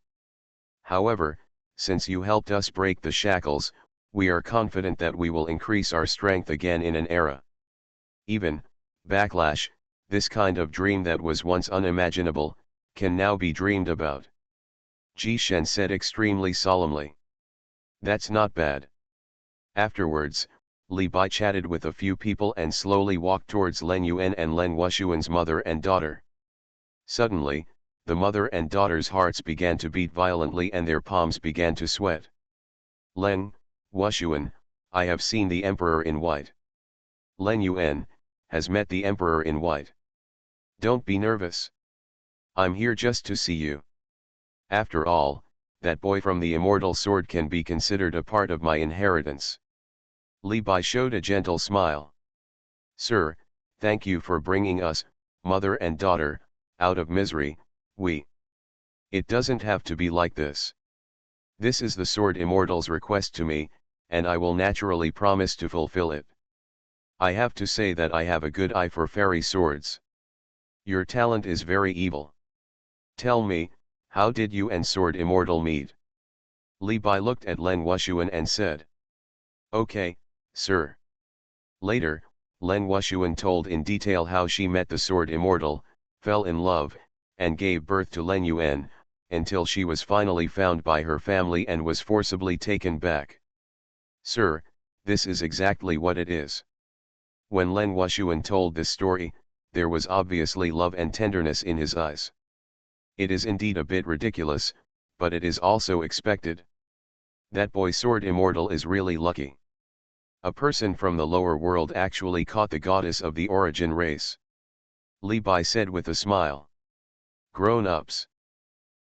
However, since you helped us break the shackles, we are confident that we will increase our strength again in an era. Even, backlash, this kind of dream that was once unimaginable, can now be dreamed about. Ji Shen said extremely solemnly. That's not bad. Afterwards, Li Bai chatted with a few people and slowly walked towards Len Yuan and Len Wuxuan's mother and daughter. Suddenly, the mother and daughter's hearts began to beat violently and their palms began to sweat. Len Wuxuan, I have seen the Emperor in white. Len Yuan has met the Emperor in white. Don't be nervous. I'm here just to see you. After all, that boy from the immortal sword can be considered a part of my inheritance. Li Bai showed a gentle smile. Sir, thank you for bringing us, mother and daughter, out of misery. It doesn't have to be like this. This is the Sword Immortal's request to me, and I will naturally promise to fulfill it. I have to say that I have a good eye for fairy swords. Your talent is very evil. Tell me, how did you and Sword Immortal meet? Li Bai looked at Len Wuxuan and said. Okay, sir. Later, Len Wuxuan told in detail how she met the Sword Immortal, fell in love, and gave birth to Len Yuan, until she was finally found by her family and was forcibly taken back. Sir, this is exactly what it is. When Len Wuxuan told this story, there was obviously love and tenderness in his eyes. It is indeed a bit ridiculous, but it is also expected. That boy Sword Immortal is really lucky. A person from the lower world actually caught the goddess of the origin race. Li Bai said with a smile. Grown-ups.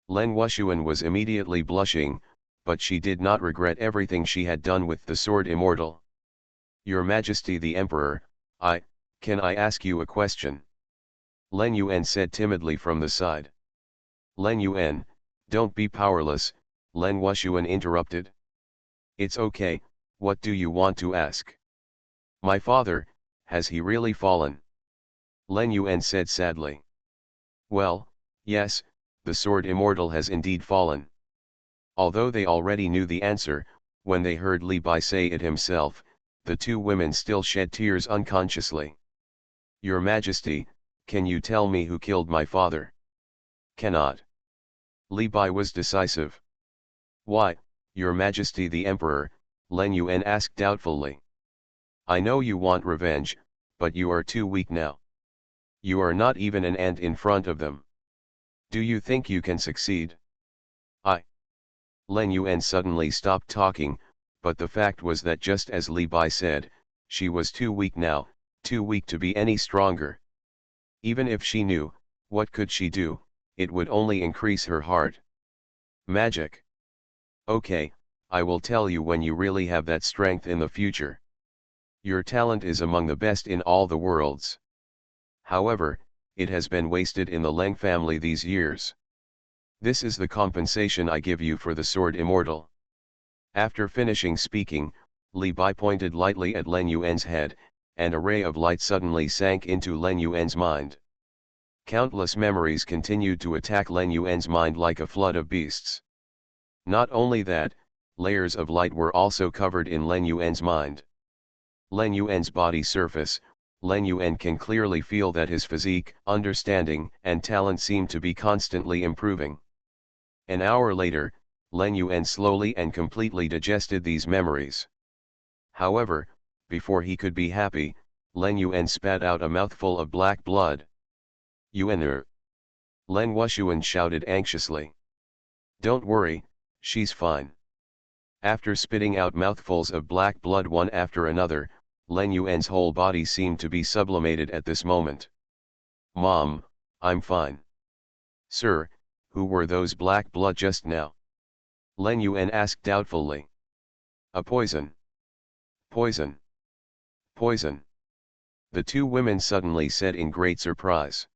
Len Wuxuan was immediately blushing, but she did not regret everything she had done with the Sword Immortal. Your Majesty the Emperor, can I ask you a question? Len Yuan said timidly from the side. Len Yuan, don't be powerless, Len Wuxuan interrupted. It's okay, what do you want to ask? My father, has he really fallen? Len Yuan said sadly. Well, yes, the Sword Immortal has indeed fallen. Although they already knew the answer, when they heard Li Bai say it himself, the two women still shed tears unconsciously. Your Majesty, can you tell me who killed my father? Cannot. Li Bai was decisive. Why, Your Majesty the Emperor, Len Yuan asked doubtfully. I know you want revenge, but you are too weak now. You are not even an ant in front of them. Do you think you can succeed? Len Yuan suddenly stopped talking, but the fact was that just as Li Bai said, she was too weak now, too weak to be any stronger. Even if she knew, what could she do? It would only increase her heart. Magic. Okay, I will tell you when you really have that strength in the future. Your talent is among the best in all the worlds. However, it has been wasted in the Leng family these years. This is the compensation I give you for the Sword Immortal. After finishing speaking, Li Bai pointed lightly at Len Yuan's head, and a ray of light suddenly sank into Len Yuan's mind. Countless memories continued to attack Len Yuan's mind like a flood of beasts. Not only that, layers of light were also covered in Len Yuan's mind. Len Yuan's body surface, Len Yuan can clearly feel that his physique, understanding, and talent seem to be constantly improving. An hour later, Len Yuan slowly and completely digested these memories. However, before he could be happy, Len Yuan spat out a mouthful of black blood. Yuaner! Len Wushuan shouted anxiously. Don't worry, she's fine. After spitting out mouthfuls of black blood one after another, Len Yuan's whole body seemed to be sublimated at this moment. Mom, I'm fine. Sir, who were those black blood just now? Len Yuan asked doubtfully. A poison. Poison. Poison. The two women suddenly said in great surprise.